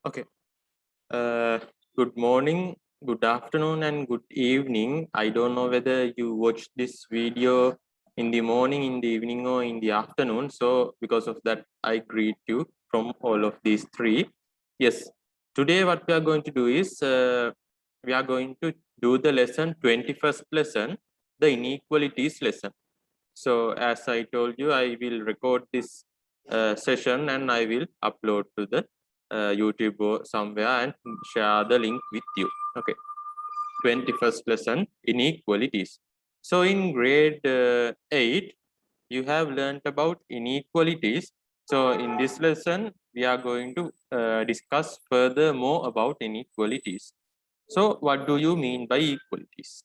Okay. Uh, Good morning, good afternoon, and good evening. I don't know whether you watched this video in the morning, in the evening, or in the afternoon. So, because of that, I greet you from all of these three. Yes. Today, what we are going to do is we are going to do the lesson 21st lesson, the inequalities lesson. So, as I told you, I will record this session and I will upload to the YouTube or somewhere and share the link with you. Okay. 21st lesson, inequalities. So in grade 8, you have learned about inequalities. So in this lesson, we are going to discuss further more about inequalities. So what do you mean by equalities?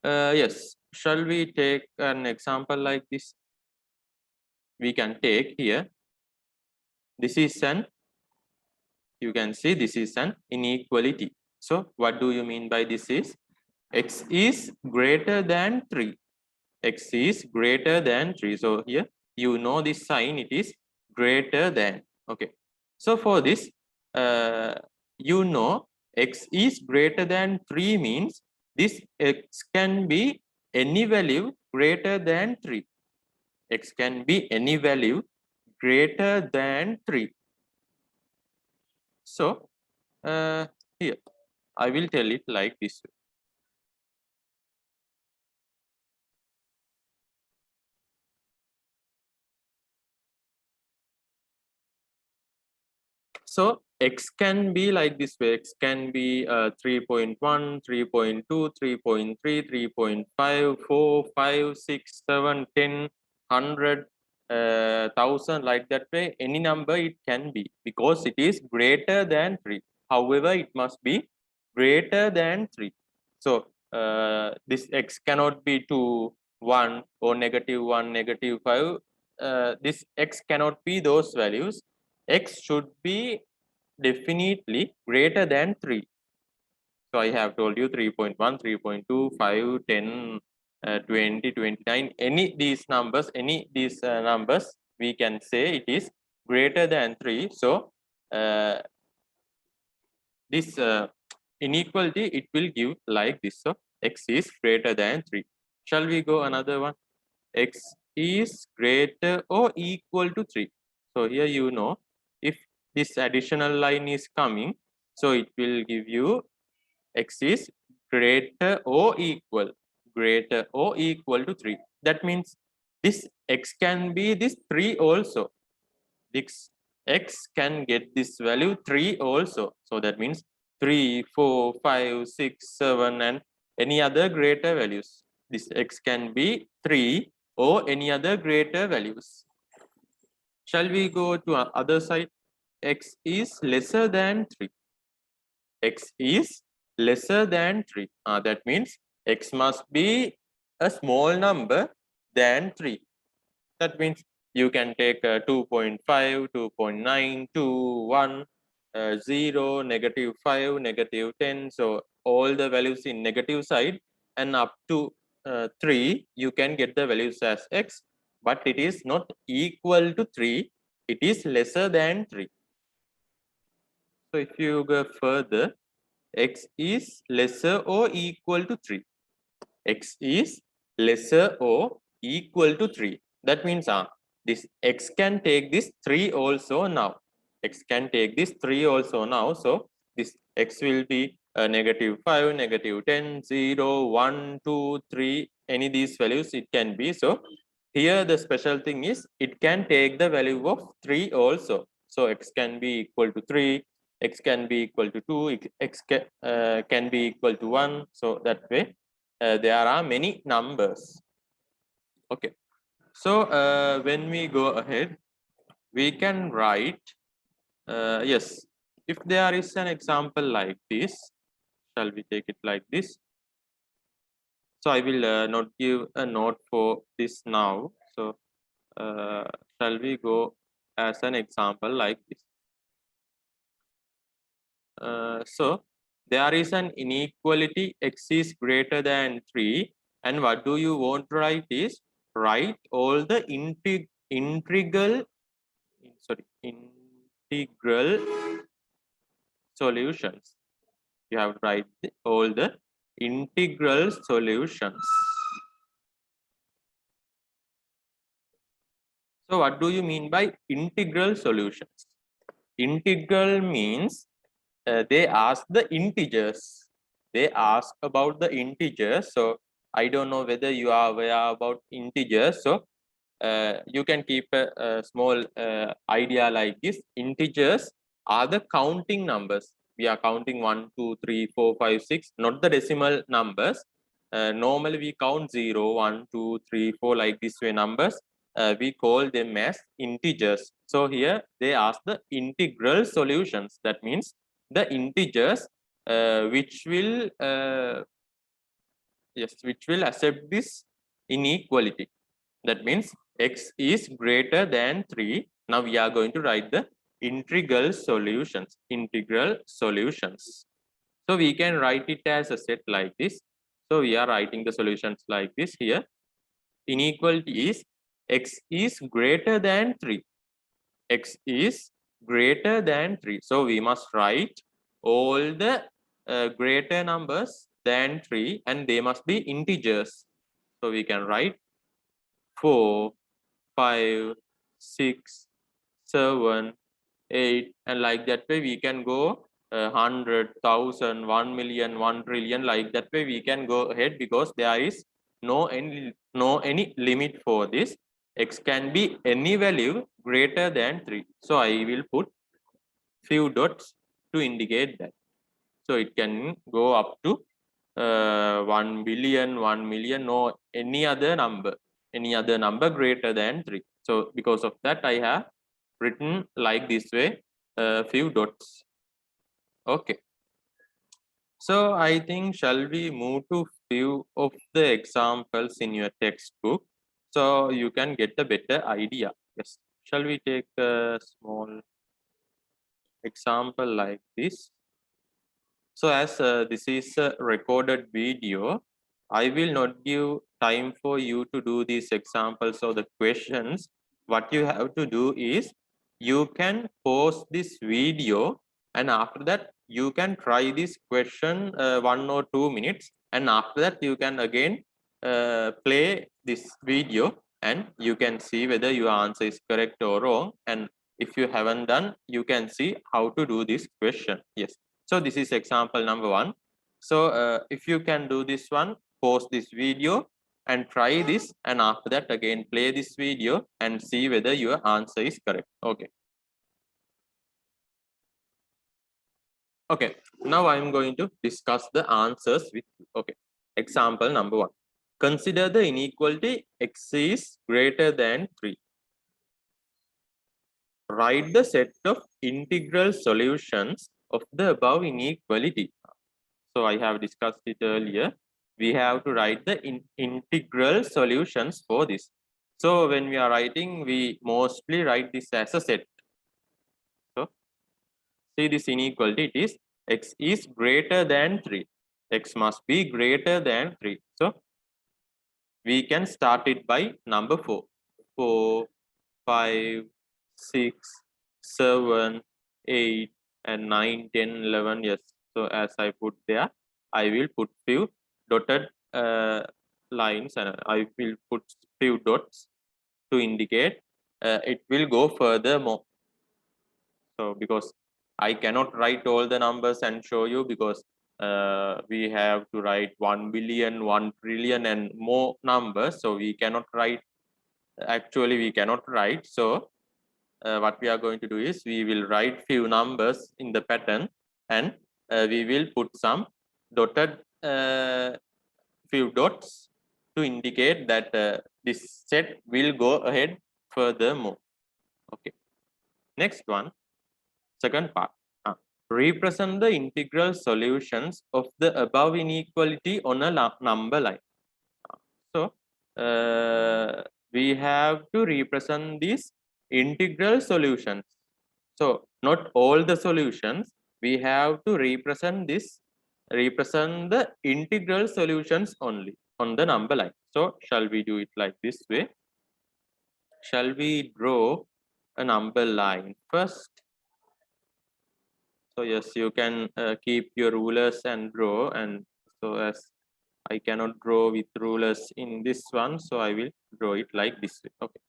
Yes, shall we take an example like this? We can take here, this is an, you can see this is an inequality. So what do you mean by this is, x is greater than 3. X is greater than 3. So here, you know this sign, it is greater than. Okay. So for this, you know x is greater than 3 means this x can be any value greater than 3. X can be any value greater than 3. So here, I will tell it like this way. So x can be like this way. X can be 3.1, 3.2, 3.3, 3.5, 4, 5, 6, 7, 10, 100, 1000, like that way. Any number it can be because it is greater than 3. However, it must be greater than 3. So this x cannot be 2, 1 or -1, -5. This x cannot be those values. X should be definitely greater than 3. So I have told you 3.1, 3.2, 5, 10, 20, 29, any these numbers, any these numbers, we can say it is greater than 3. So this inequality, it will give like this. So x is greater than 3. Shall we go another one? X is greater or equal to 3. So here you know, if this additional line is coming, so it will give you x is greater or equal to 3. That means this x can be this 3 also. This x can get this value 3 also. So that means 3, 4, 5, 6, 7, and any other greater values. This x can be 3 or any other greater values. Shall we go to other side? X is lesser than 3. X is lesser than 3. That means x must be a small number than 3. That means you can take 2.5, 2.9, 2, 1, 0, -5, -10. So all the values in negative side and up to 3, you can get the values as x, but it is not equal to 3. It is lesser than 3. So if you go further, x is lesser or equal to 3. X is lesser or equal to 3. That means this x can take this 3 also now. X can take this 3 also now. So this x will be -5, -10, 0, 1, 2, 3. Any these values it can be. So here the special thing is it can take the value of 3 also. So x can be equal to 3, x can be equal to 2, x can be equal to 1. So that way there are many numbers. Okay. So when we go ahead, we can write, yes, if there is an example like this, shall we take it like this? So I will not give a note for this now. So shall we go as an example like this? So there is an inequality, x is greater than 3, and what do you want to write is, write all the integral integral solutions. You have to write all the integral solutions. So what do you mean by integral solutions? Integral means they ask the integers. They ask about the integers. So I don't know whether you are aware about integers. So you can keep a small idea like this. Integers are the counting numbers. We are counting 1, 2, 3, 4, 5, 6, not the decimal numbers. Normally we count 0, 1, 2, 3, 4 like this way numbers. We call them as integers. So here they ask the integral solutions. That means the integers which will accept this inequality. That means x is greater than 3. Now we are going to write the integral solutions. Integral solutions. So we can write it as a set like this. So we are writing the solutions like this here. Inequality is x is greater than 3. X is greater than 3. So we must write all the greater numbers than 3 and they must be integers. So we can write 4, 5, 6, 7, 8, and like that way we can go 100, 1000, 1 million, 1 trillion, like that way we can go ahead because there is no any limit for this. X can be any value greater than 3. So I will put few dots to indicate that. So it can go up to 1 billion, 1 million, or any other number greater than 3. So because of that I have written like this way few dots. Okay, so I think shall we move to few of the examples in your textbook so you can get a better idea. Yes, shall we take a small example like this? So as this is a recorded video, I will not give time for you to do these examples or the questions. What you have to do is you can pause this video and after that you can try this question 1 or 2 minutes, and after that you can again play this video and you can see whether your answer is correct or wrong, and if you haven't done you can see how to do this question. Yes. So this is example number 1. So if you can do this one, pause this video and try this, and after that again play this video and see whether your answer is correct. Okay. Okay, now I am going to discuss the answers with you. Okay, example number 1. Consider the inequality x is greater than 3. Write the set of integral solutions of the above inequality. So I have discussed it earlier. We have to write the integral solutions for this. So when we are writing, we mostly write this as a set. So see this inequality, it is x is greater than 3. X must be greater than 3. So we can start it by number 4. 4, 5, 6, 7, 8, and 9, 10, 11. Yes. So as I put there, I will put few dotted lines and I will put few dots to indicate it will go further more. So because I cannot write all the numbers and show you because we have to write 1 billion, 1 trillion and more numbers. So we cannot write, actually we cannot write. So what we are going to do is we will write few numbers in the pattern and we will put some dotted few dots to indicate that this set will go ahead furthermore. Okay, next one, second part. Represent the integral solutions of the above inequality on a number line. So we have to represent these integral solutions. So not all the solutions, we have to represent the integral solutions only on the number line. So shall we do it like this way? Shall we draw a number line first? So yes, you can keep your rulers and draw. And so as I cannot draw with rulers in this one, so I will draw it like this way. Okay.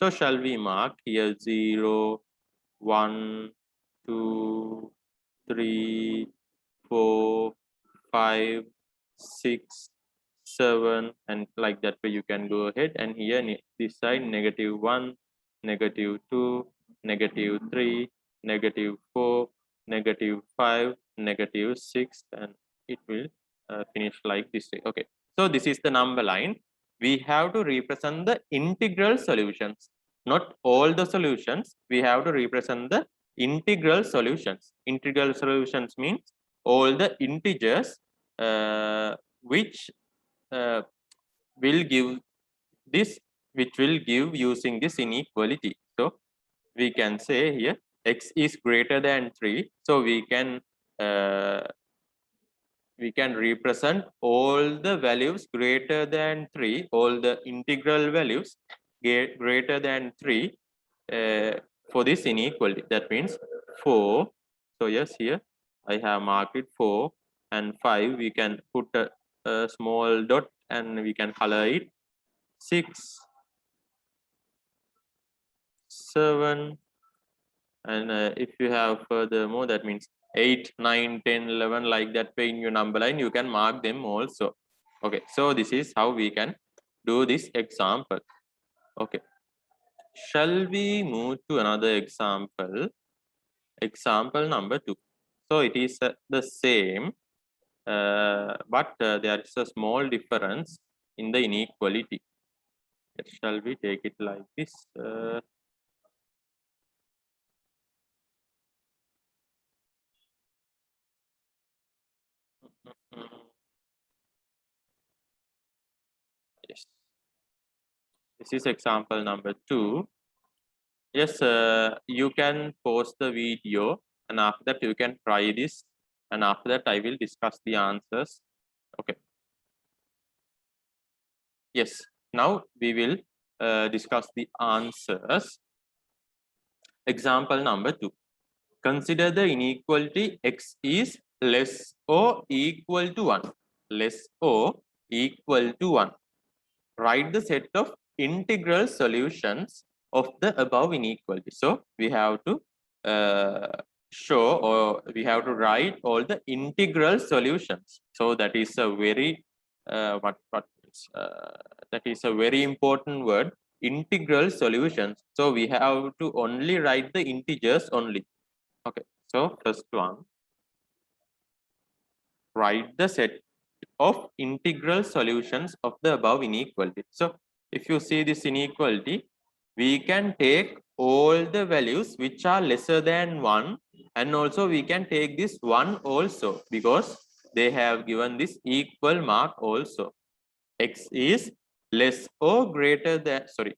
So shall we mark here 0, 1, 2, 3, 4, 5, 6, 7, and like that way you can go ahead. And here this side -1, -2, -3, -4, -5, -6, and it will finish like this way. Okay, so this is the number line. We have to represent the integral solutions, not all the solutions. We have to represent the integral solutions. Integral solutions means all the integers which will give this, which will give using this inequality. So we can say here x is greater than 3, so we can represent all the values greater than 3, all the integral values greater than 3 for this inequality. That means 4. So yes, here I have marked it 4, and 5 we can put a small dot and we can color it. 6, 7, and if you have furthermore, that means 8, 9, 10, 11, like that way in your number line, you can mark them also. Okay, so this is how we can do this example. Okay, shall we move to another example? Example number 2. So it is the same, but there is a small difference in the inequality. Shall we take it like this? Yes, this is example number 2. Yes, you can pause the video, and after that you can try this, and after that I will discuss the answers. Okay. Yes, now we will discuss the answers. Example number 2. Consider the inequality x is less or equal to 1. Less or equal to 1. Write the set of integral solutions of the above inequality. So we have to show, or we have to write all the integral solutions. So that is a very that is a very important word, integral solutions. So we have to only write the integers only. Okay, so first one, write the set of integral solutions of the above inequality. So if you see this inequality, we can take all the values which are lesser than 1, and also we can take this 1 also, because they have given this equal mark also. X is less or greater than, sorry,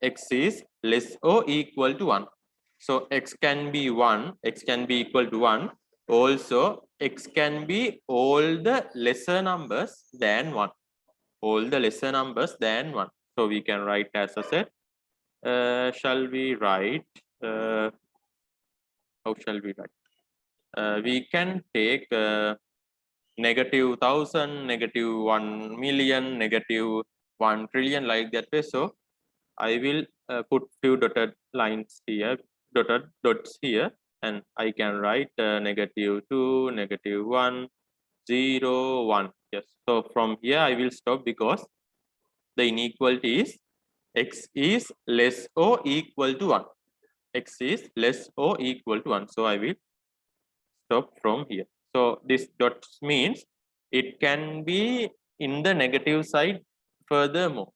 x is less or equal to 1. So x can be 1, x can be equal to 1. Also, x can be all the lesser numbers than 1. All the lesser numbers than 1. So we can write as a set. Shall we write? How shall we write? We can take -1,000, -1,000,000, -1,000,000,000, like that way. So I will put few dotted lines here, dotted dots here, and I can write -2, -1, 0, 1. Yes. So from here I will stop, because the inequality is x is less or equal to 1. X is less or equal to 1. So I will stop from here. So this dot means it can be in the negative side. Furthermore,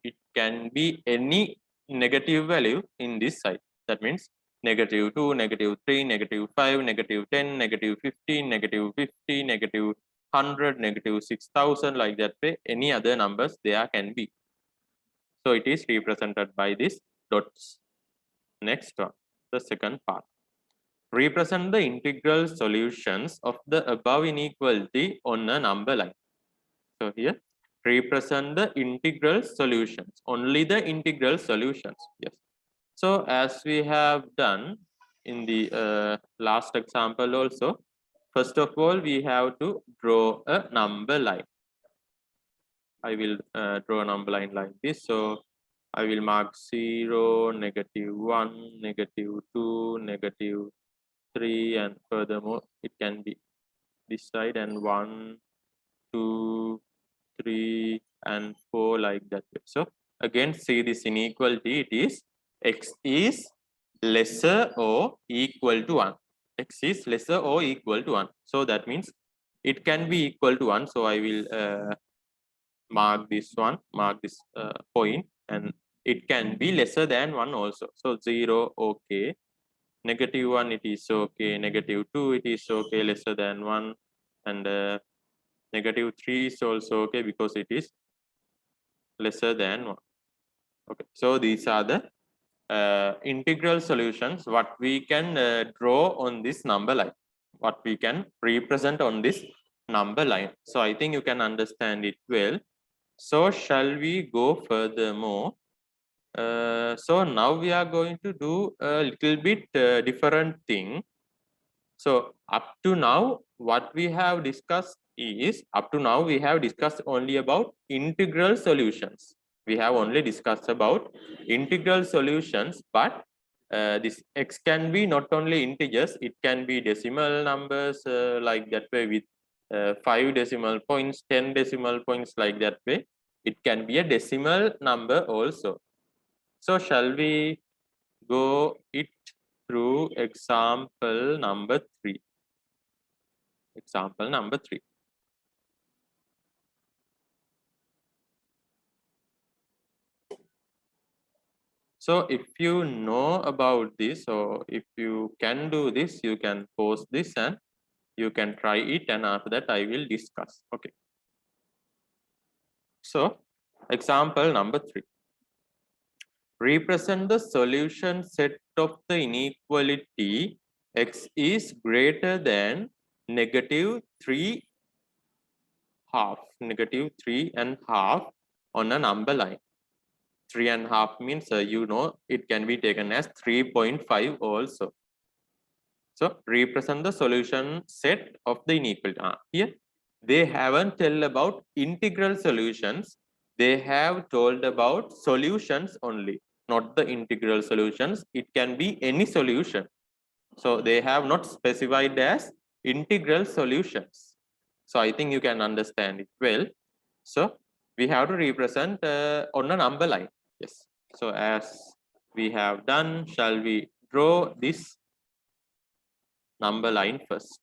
it can be any negative value in this side. That means -2, -3, -5, -10, -15, -50, -100, -6,000, like that way. Any other numbers there can be. So it is represented by these dots. Next one, the second part. Represent the integral solutions of the above inequality on a number line. So here, represent the integral solutions, only the integral solutions. Yes. So as we have done in the last example also. First of all, we have to draw a number line. I will draw a number line like this. So I will mark 0, -1, -2, -3, and furthermore, it can be this side, and 1, 2, 3, and 4, like that way. So again, see this inequality, it is x is lesser or equal to 1. X is lesser or equal to 1. So that means it can be equal to 1. So I will mark this one, mark this point, and it can be lesser than 1 also. So 0, okay. -1, it is okay. -2, it is okay, lesser than 1. And -3 is also okay because it is lesser than 1. Okay, so these are the integral solutions what we can draw on this number line, what we can represent on this number line. So I think you can understand it well. So shall we go furthermore? So now we are going to do a little bit different thing. So up to now, what we have discussed is, up to now we have discussed only about integral solutions. We have only discussed about integral solutions, but this x can be not only integers, it can be decimal numbers like that way with 5 decimal points, 10 decimal points, like that way. It can be a decimal number also. So shall we go it through example number 3? Example number 3. So if you know about this, or if you can do this, you can post this and you can try it, and after that I will discuss. Okay. So example number 3. Represent the solution set of the inequality x is greater than -3 half, -3 and half on a number line. 3.5 means you know it can be taken as 3.5 also. So represent the solution set of the inequality. Here they haven't tell about integral solutions. They have told about solutions only, not the integral solutions. It can be any solution. So they have not specified as integral solutions. So I think you can understand it well. So we have to represent on a number line. Yes. So as we have done, shall we draw this number line first?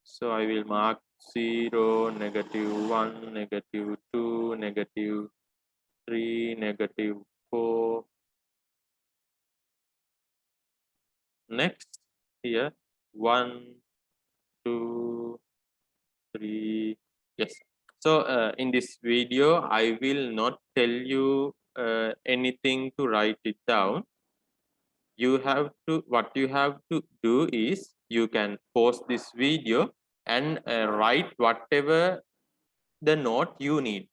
So I will mark 0, -1, -2, -3, -4. Next here 1, 2, 3. Yes. So in this video, I will not tell you anything to write it down. You have to, what you have to do is, you can pause this video and write whatever the note you need.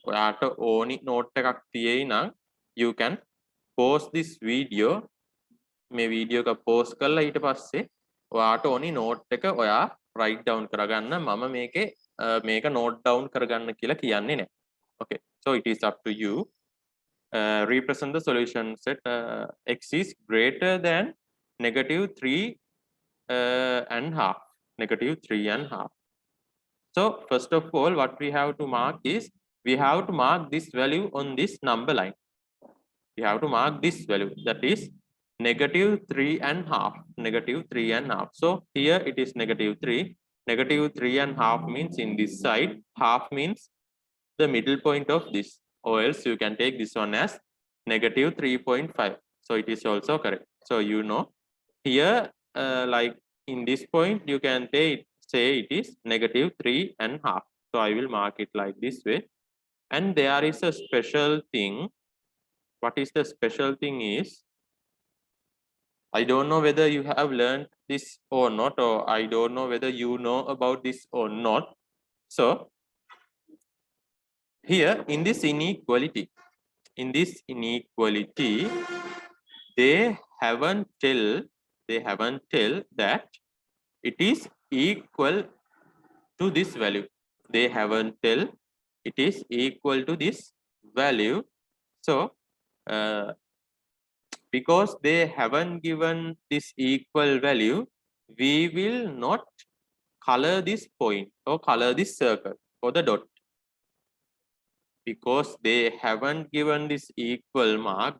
ඔයාට ඕනි note එකක් තියෙයි නම් you can pause this video. මේ video එක pause කරලා ඊට පස්සේ ඔයාට ඕනි note එක ඔයා write down කරගන්න. මම මේක note down කරගන්න කියලා කියන්නේ නැහැ. Okay, so it is up to you. Represent the solution set x is greater than -3 and half, -3 and half. So first of all, what we have to mark is, we have to mark this value on this number line. We have to mark this value, that is -3 and half, -3 and half. So here it is -3. -3 and half means in this side, half means the middle point of this, or else you can take this one as -3.5. So it is also correct. So you know here like in this point you can say it is -3 and half. So I will mark it like this way. And there is a special thing. What is the special thing is, I don't know whether you have learned this or not, or I don't know whether you know about this or not. So here in this inequality, they haven't tell they haven't tell that it is equal to this value. They haven't tell it is equal to this value. So because they haven't given this equal value, we will not color this point or color this circle or the dot. Because they haven't given this equal mark,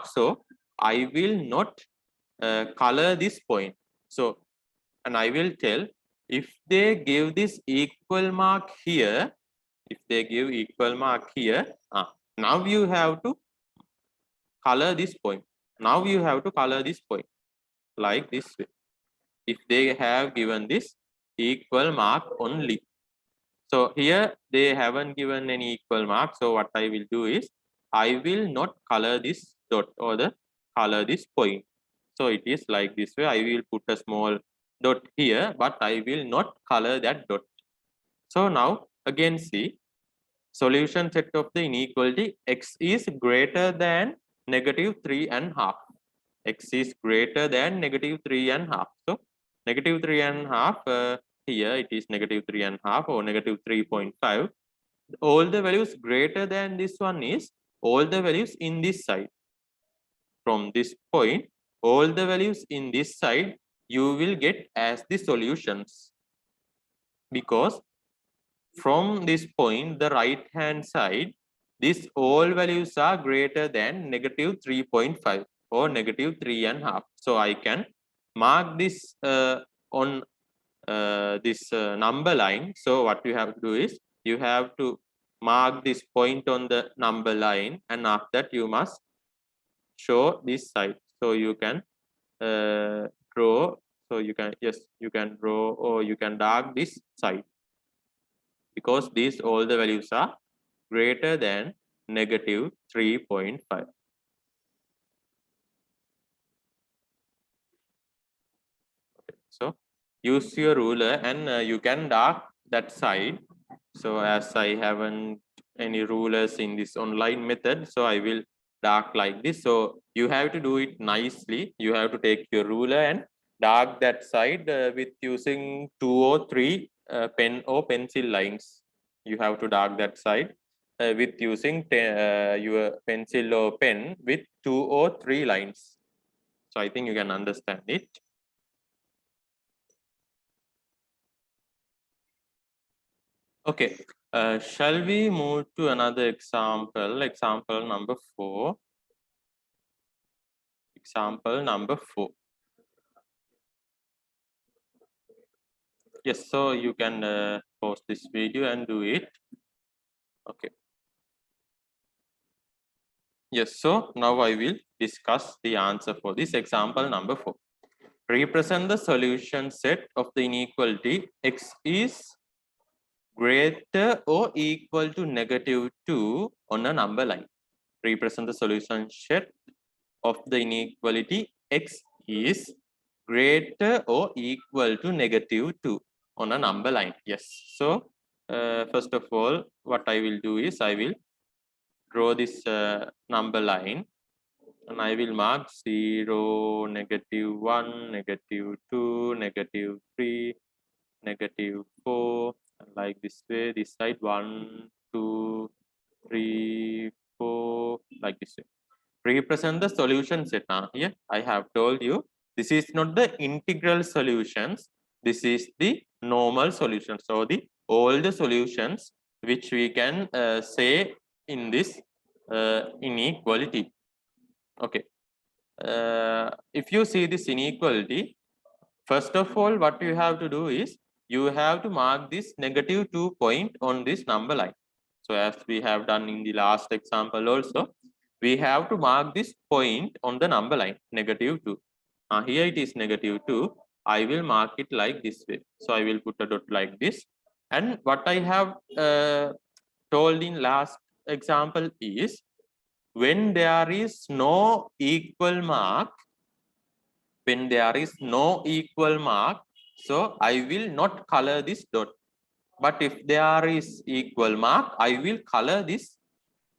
so I will not color this point. So, and I will tell, if they give this equal mark here, now you have to color this point. Now you have to color this point like this way. If they have given this equal mark only. So here they haven't given any equal mark. So what I will do is, I will not color this dot or the color this point. So it is like this way. I will put a small dot here, but I will not color that dot. So now again see, solution set of the inequality x is greater than negative 3.5. X is greater than negative 3.5. So negative 3.5, here it is negative 3.5 or negative 3.5. All the values greater than this one is all the values in this side. From this point, all the values in this side you will get as the solutions, because from this point, the right hand side, these all values are greater than negative 3.5 or negative 3.5. So I can mark this on this number line. So what you have to do is, you have to mark this point on the number line, and after that you must show this side. So you can draw. So you can, yes, you can draw or you can dark this side, because these all the values are greater than negative 3.5. So use your ruler and you can dark that side. So as I haven't any rulers in this online method, so I will dark like this. So you have to do it nicely. You have to take your ruler and dark that side with using 2 or 3 pen or pencil lines. You have to dark that side with using your pencil or pen with 2 or 3 lines. So I think you can understand it. Okay, shall we move to another example? Example number 4. Example number 4. Yes, so you can pause this video and do it. Okay. Yes, so now I will discuss the answer for this example number 4. Represent the solution set of the inequality x is greater or equal to negative 2 on a number line. Represent the solution set of the inequality x is greater or equal to negative 2 on a number line. Yes. So first of all, what I will do is, I will draw this number line, and I will mark 0, negative 1, negative 2, negative 3, negative 4, and like this way. This side 1, 2, 3, 4, like this way. Represent the solution set. Here I have told you, this is not the integral solutions, this is the normal solutions, so the all the solutions which we can say in this inequality. Okay, if you see this inequality, first of all what you have to do is, you have to mark this negative 2 point on this number line. So as we have done in the last example also, we have to mark this point on the number line, negative 2. Here it is negative 2. I will mark it like this way. So I will put a dot like this. And what I have told in last example is, when there is no equal mark, so I will not color this dot. But if there is equal mark, I will color this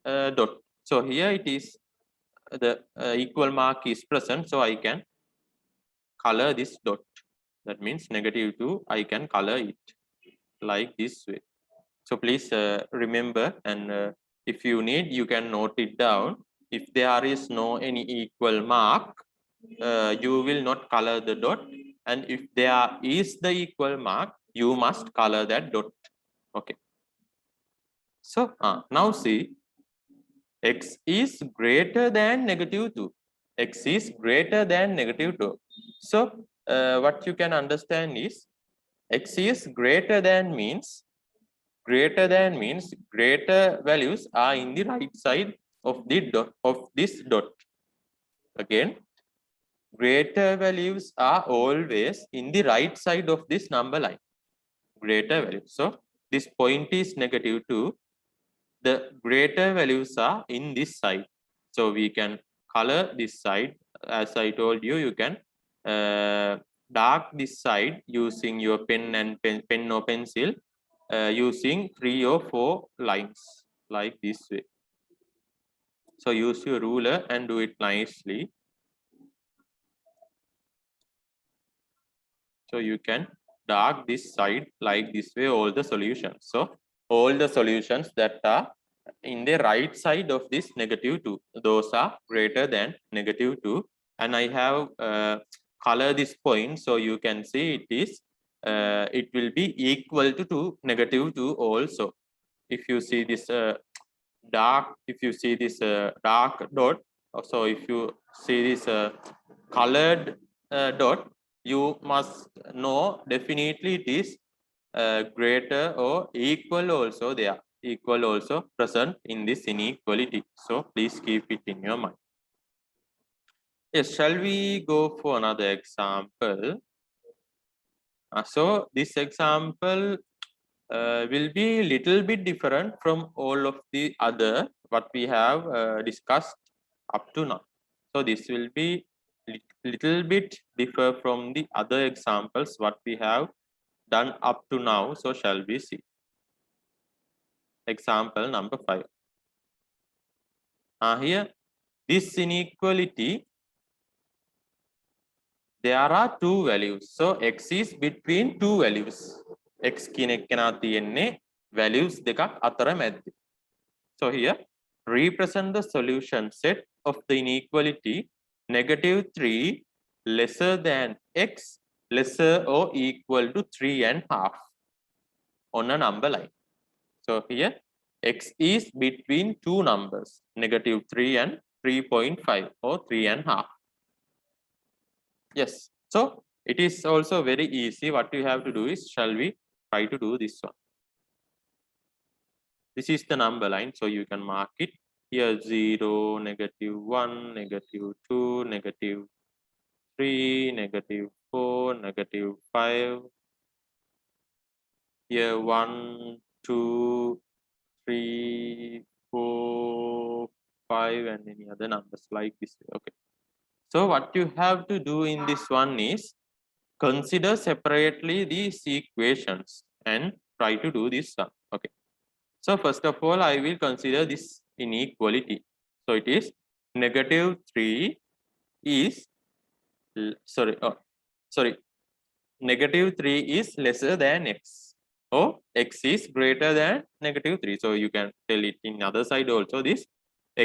dot. So here it is, the equal mark is present, so I can color this dot. That means -2, I can color it like this way. So please remember, and if you need, you can note it down. If there is no any equal mark, you will not color the dot. And if there is the equal mark, you must color that dot. Okay. So now see, x is greater than -2. X is greater than -2. So what you can understand is x is greater than means greater values are in the right side of the dot of this dot. Again, greater values are always in the right side of this number line. Greater value. So this point is -2. The greater values are in this side. So we can color this side. As I told you, you can dark this side using your pen and pen or pencil, using 3 or 4 lines like this way. So use your ruler and do it nicely. So you can dark this side like this way, all the solutions. So all the solutions that are in the right side of this -2, those are greater than -2. And I have color this point, so you can see it is it will be equal to -2 also. If you see this dark, if you see this dark dot, so if you see this colored dot, you must know definitely it is greater or equal also there, equal also present in this inequality. So please keep it in your mind. Yes, shall we go for another example? So this example will be little bit different from all of the other what we have discussed up to now. So this will be little bit differ from the other examples what we have done up to now. So shall we see example number 5. Here this inequality, there are two values. So x is between two values. X කියන එකනා තියෙන්නේ values දෙකක් අතර මැද්දේ. So here represent the solution set of the inequality -3 lesser than x lesser or equal to 3.5 on a number line. So here x is between two numbers, -3 and 3.5 or 3.5. Yes, so it is also very easy. What you have to do is, shall we try to do this one? This is the number line, so you can mark it here: 0, -1, -2, -3, -4, -5. Here 1, 2, 3, 4, 5, and any other numbers like this. Okay. So what you have to do in this one is consider separately these equations and try to do this one. Okay. So first of all, I will consider this inequality. So it is -3 is -3 is lesser than x, or x is greater than -3. So you can tell it in other side also, this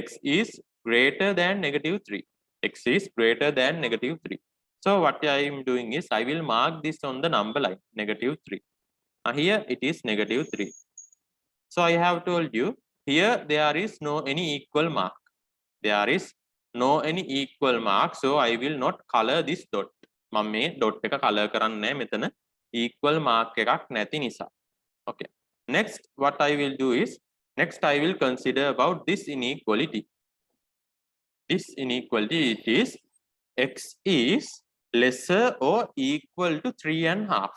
x is greater than -3. X is greater than -3. So what I am doing is, I will mark this on the number line -3. Here it is -3. So I have told you here there is no any equal mark. There is no any equal mark. So I will not color this dot. මම මේ dot එක color කරන්නේ නැහැ මෙතන equal mark එකක් නැති නිසා. Okay. Next what I will do is, next I will consider about this inequality. This inequality, it is x is lesser or equal to 3.5.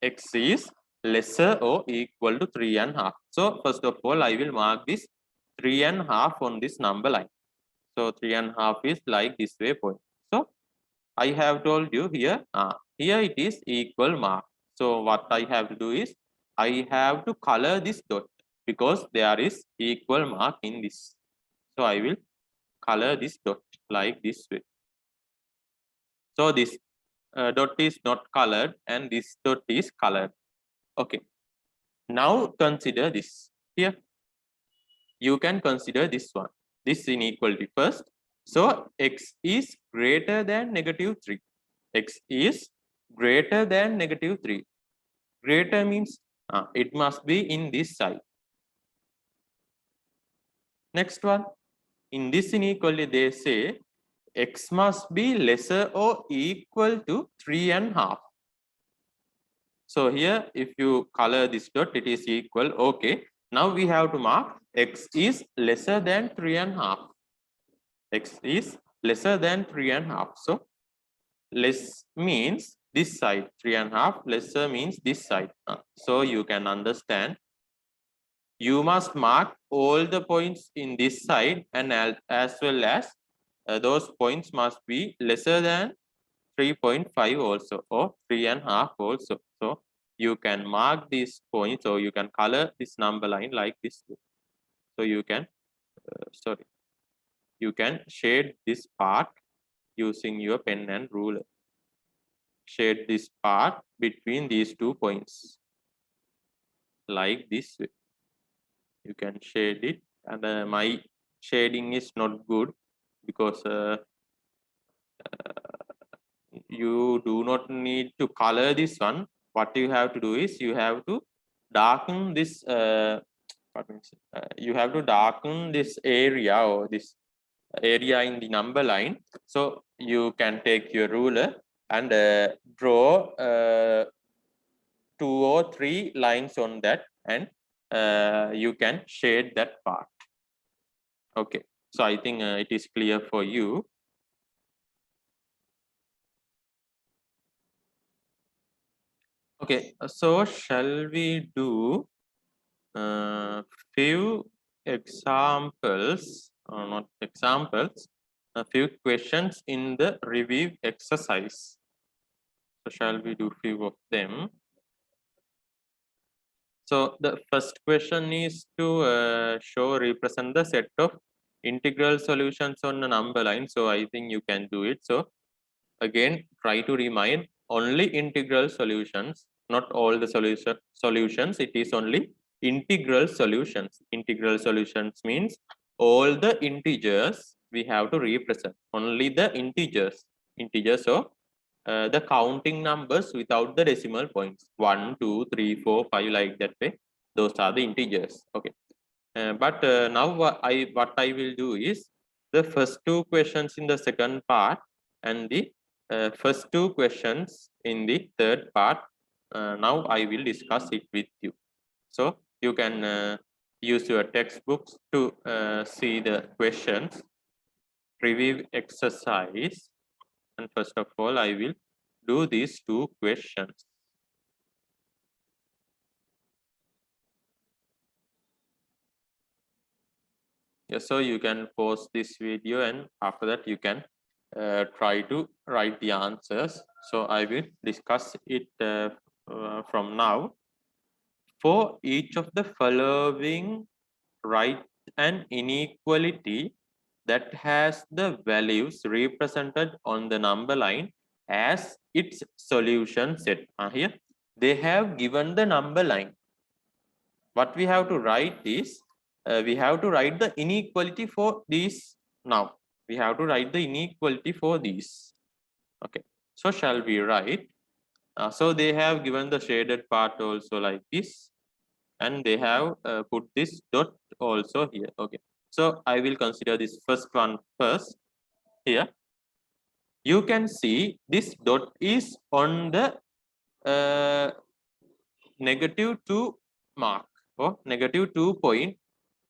X is lesser or equal to 3.5. So first of all, I will mark this 3.5 on this number line. So 3.5 is like this way point. So I have told you here, here it is equal mark. So what I have to do is, I have to color this dot because there is equal mark in this. So I will color this dot like this way. So this dot is not colored and this dot is colored. Okay. Now consider this here. You can consider this one. This inequality first. So x is greater than -3. X is greater than -3. Greater means it must be in this side. Next one. In this inequality, they say x must be lesser or equal to 3.5. So here, if you color this dot, it is equal. Okay. Now we have to mark x is lesser than 3.5. X is lesser than 3.5. So less means this side, 3.5. Lesser means this side. So you can understand. You must mark all the points in this side, and as well as those points must be lesser than 3.5 also, or 3.5 also. So you can mark these points, or you can color this number line like this. So you can you can shade this part using your pen and ruler. Shade this part between these 2 points like this way. You can shade it, and my shading is not good because you do not need to color this one. What you have to do is you have to darken this you have to darken this area, or this area in the number line. So you can take your ruler and draw 2 or 3 lines on that, and you can shade that part. Okay, so I think it is clear for you. Okay, so shall we do few examples, or not examples, a few questions in the review exercise. So shall we do few of them? So the first question is to represent the set of integral solutions on a number line. So I think you can do it. So again, try to remind only integral solutions, not all the solutions. It is only integral solutions. Integral solutions means all the integers we have to represent. Only the integers. So the counting numbers without the decimal points, 1, 2, 3, 4, 5, like that way. Those are the integers. Okay. But now what I will do is the first 2 questions in the second part, and the first 2 questions in the third part. Now I will discuss it with you. So you can use your textbooks to see the questions, review exercise, and first of all I will do these 2 questions. Yes, so you can pause this video, and after that you can try to write the answers. So I will discuss it from now. For each of the following, write an inequality that has the values represented on the number line as its solution set. Here they have given the number line. What we have to write is we have to write the inequality for these. Now we have to write the inequality for these. Okay, so shall we write? So they have given the shaded part also like this, and they have put this dot also here. Okay, so I will consider this first one first. Here you can see this dot is on the -2 mark, or -2 point.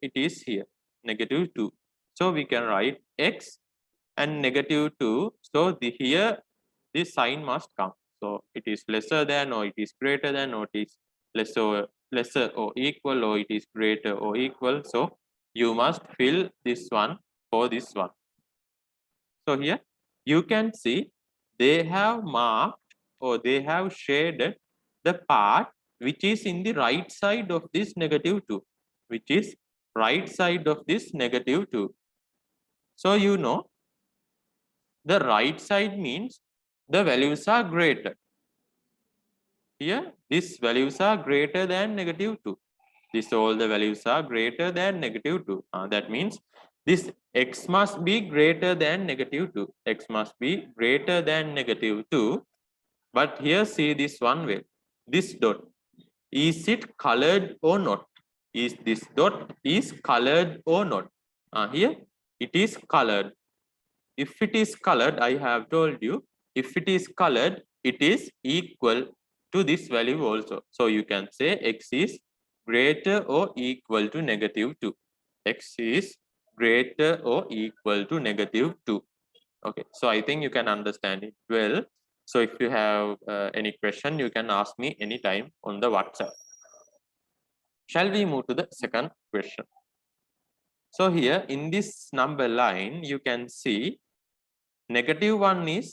It is here -2. So we can write x and -2. So here this sign must come. So it is lesser than, or it is greater than, or it is lesser or equal, or it is greater or equal. So you must fill this one for this one. So here you can see they have marked, or they have shaded the part which is in the right side of this -2, which is right side of this -2. So you know the right side means the values are greater. Here, these values are greater than -2. This all the values are greater than -2. That means this x must be greater than -2. X must be greater than -2. But here see this one way. This dot, is it colored or not? Is this dot is colored or not? Here it is colored. If it is colored, I have told you, if it is colored, it is equal to this value also. So you can say x is greater or equal to -2. X is greater or equal to -2. Okay, so I think you can understand it well. So if you have any question, you can ask me anytime on the WhatsApp. Shall we move to the second question? So here in this number line, you can see -1 is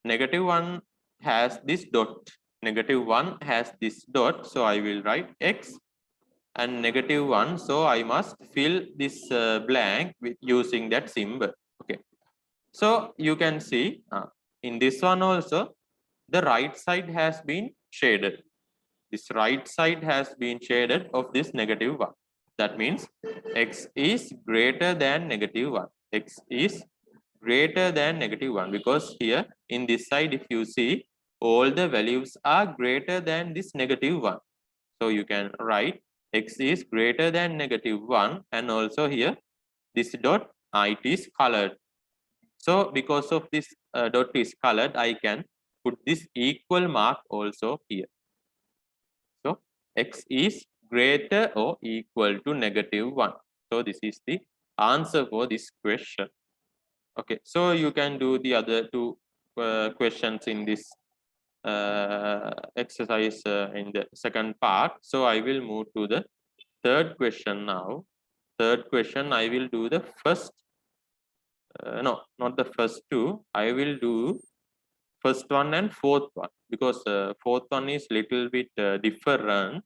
-1 has this dot. -1 has this dot. So I will write x and -1. So I must fill this blank with using that symbol. Okay. So you can see in this one also, the right side has been shaded. This right side has been shaded of this -1. That means x is greater than -1. X is greater than -1 because here in this side, if you see, all the values are greater than this -1. So you can write x is greater than -1, and also here this dot it is colored. So because of this dot is colored, I can put this equal mark also here. So x is greater or equal to -1. So this is the answer for this question. Okay, so you can do the other two questions in this exercise in the second part. So I will move to the third question now. Third question, I will do the first, no, not the first two. I will do first one and fourth one because fourth one is little bit different.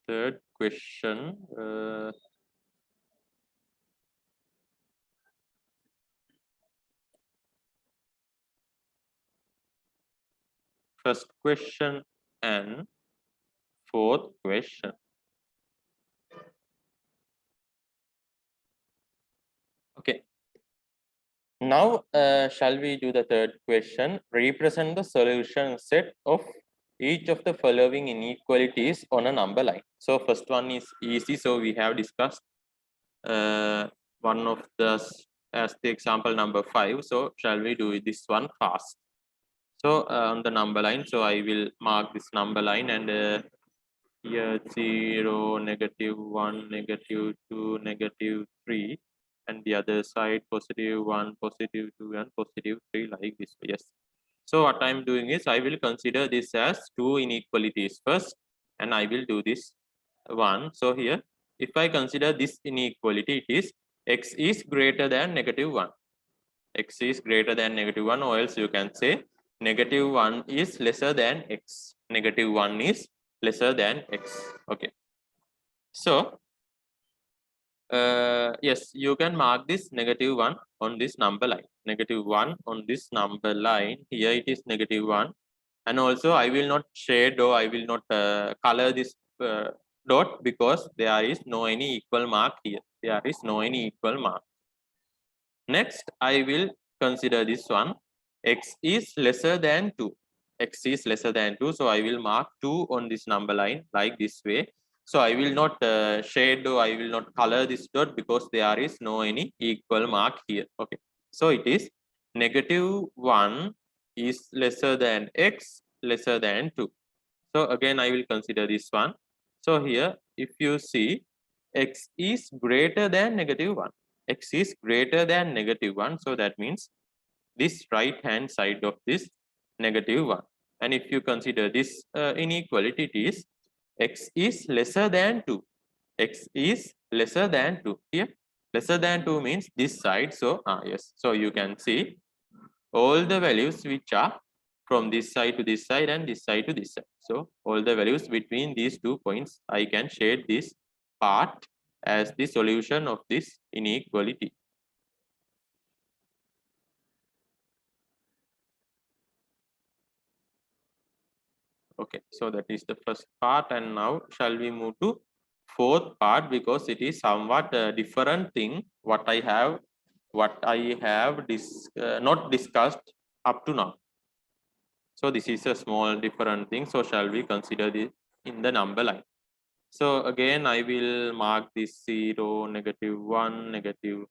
Third question. First question and fourth question. Okay. Now, shall we do the third question? Represent the solution set of each of the following inequalities on a number line. So first one is easy. So we have discussed one of the as the example number 5. So shall we do this one fast? So on the number line, so I will mark this number line, and here 0, -1, -2, -3, and the other side +1, +2, and +3, like this. Yes. So what I'm doing is I will consider this as two inequalities first, and I will do this one. So here, if I consider this inequality, it is x is greater than -1. X is greater than -1, or else you can say -1 is lesser than x. -1 is lesser than x. Okay. So yes, you can mark this -1 on this number line. -1 on this number line. Here it is -1, and also I will not shade or I will not color this dot because there is no any equal mark here. There is no any equal mark. Next, I will consider this one. X is lesser than 2. X is lesser than 2. So I will mark 2 on this number line like this way. So I will not shade or I will not color this dot because there is no any equal mark here. Okay. So it is -1 is lesser than x lesser than 2. So again, I will consider this one. So here, if you see, x is greater than -1. X is greater than -1. So that means this right hand side of this -1. And if you consider this inequality, it is x is lesser than 2. X is lesser than 2. Here, lesser than 2 means this side. So yes. So you can see all the values which are from this side to this side and this side to this side. So all the values between these 2 points, I can shade this part as the solution of this inequality. Okay, so that is the first part, and now shall we move to fourth part, because it is somewhat a different thing what I have not discussed up to now. So this is a small different thing. So shall we consider this in the number line? So again, I will mark this 0, -1, -2,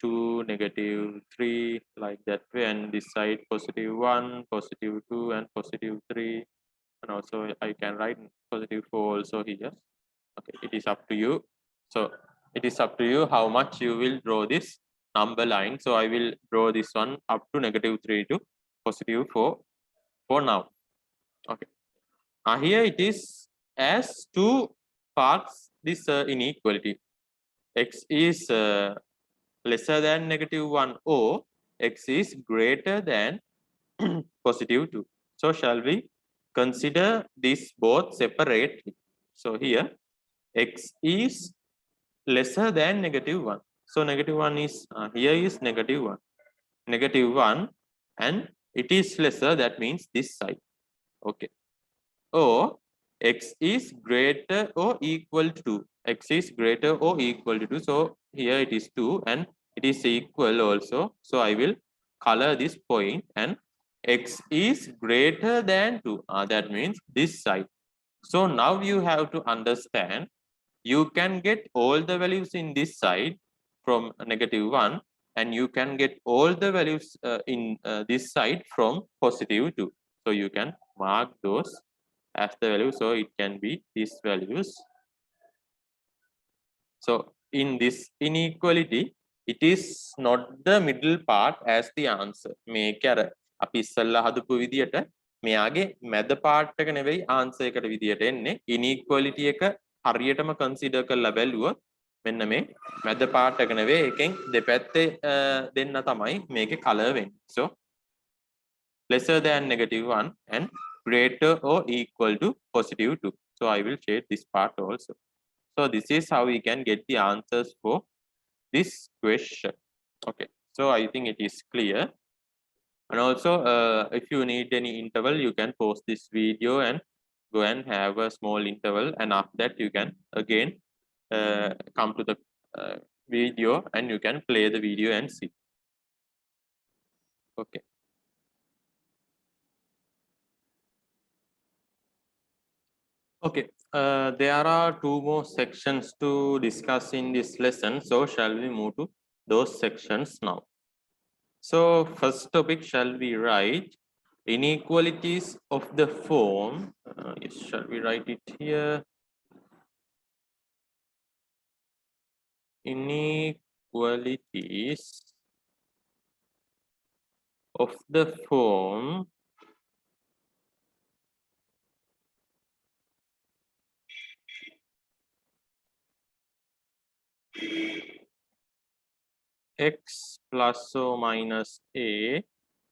-3, like that way, and this side +1, +2, and +3, and also I can write +4 also here. Okay, it is up to you. So it is up to you how much you will draw this number line. So I will draw this one up to -3 to +4 for now. Okay. Here it is as two parts this inequality. X is lesser than -1 or x is greater than +2. So shall we consider this both separately? So here x is lesser than -1. So -1 is here is -1. -1, and it is lesser, that means this side. Okay. Or x is greater or equal to 2. X is greater or equal to 2. So here it is 2 and it is equal also. So I will color this point, and x is greater than 2. That means this side. So now you have to understand, you can get all the values in this side from -1, and you can get all the values in this side from +2. So you can mark those as the value, so it can be these values. So in this inequality, it is not the middle part as the answer. මේක අර අපි ඉස්සල්ලා හදපු විදියට මෙයාගේ මැද part එක නෙවෙයි answer එකට විදියට එන්නේ. inequality එක හරියටම consider කරලා බැලුවොත් මෙන්න මේ මැද part එක නෙවෙයි, එකෙන් දෙපැත්තේ දෙන්න තමයි මේකේ color වෙන්නේ. So lesser than -1 and greater or equal to +2. So I will shade this part also. So this is how we can get the answers for this question. Okay, so I think it is clear. And also if you need any interval, you can pause this video and go and have a small interval, and after that you can again come to the video and you can play the video and see. Okay. Okay, there are two more sections to discuss in this lesson. So shall we move to those sections now? So first topic, shall we write inequalities of the form? Yes, shall we write it here? Inequalities of the form x plus or minus a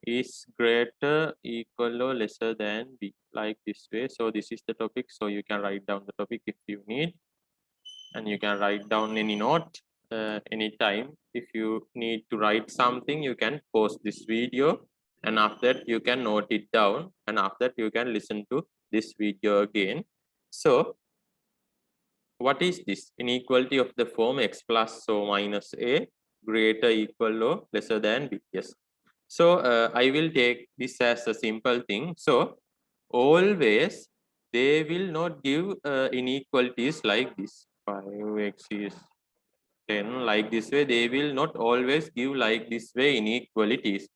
is greater, equal, or lesser than b, like this way. So this is the topic. So you can write down the topic if you need, and you can write down any note anytime. If you need to write something, you can pause this video, and after that you can note it down, and after that you can listen to this video again. So what is this? Inequality of the form x plus or minus a greater, equal, or lesser than b. Yes. So I will take this as a simple thing. So always they will not give inequalities like this. 5x is 10, like this way. They will not always give like this way inequalities.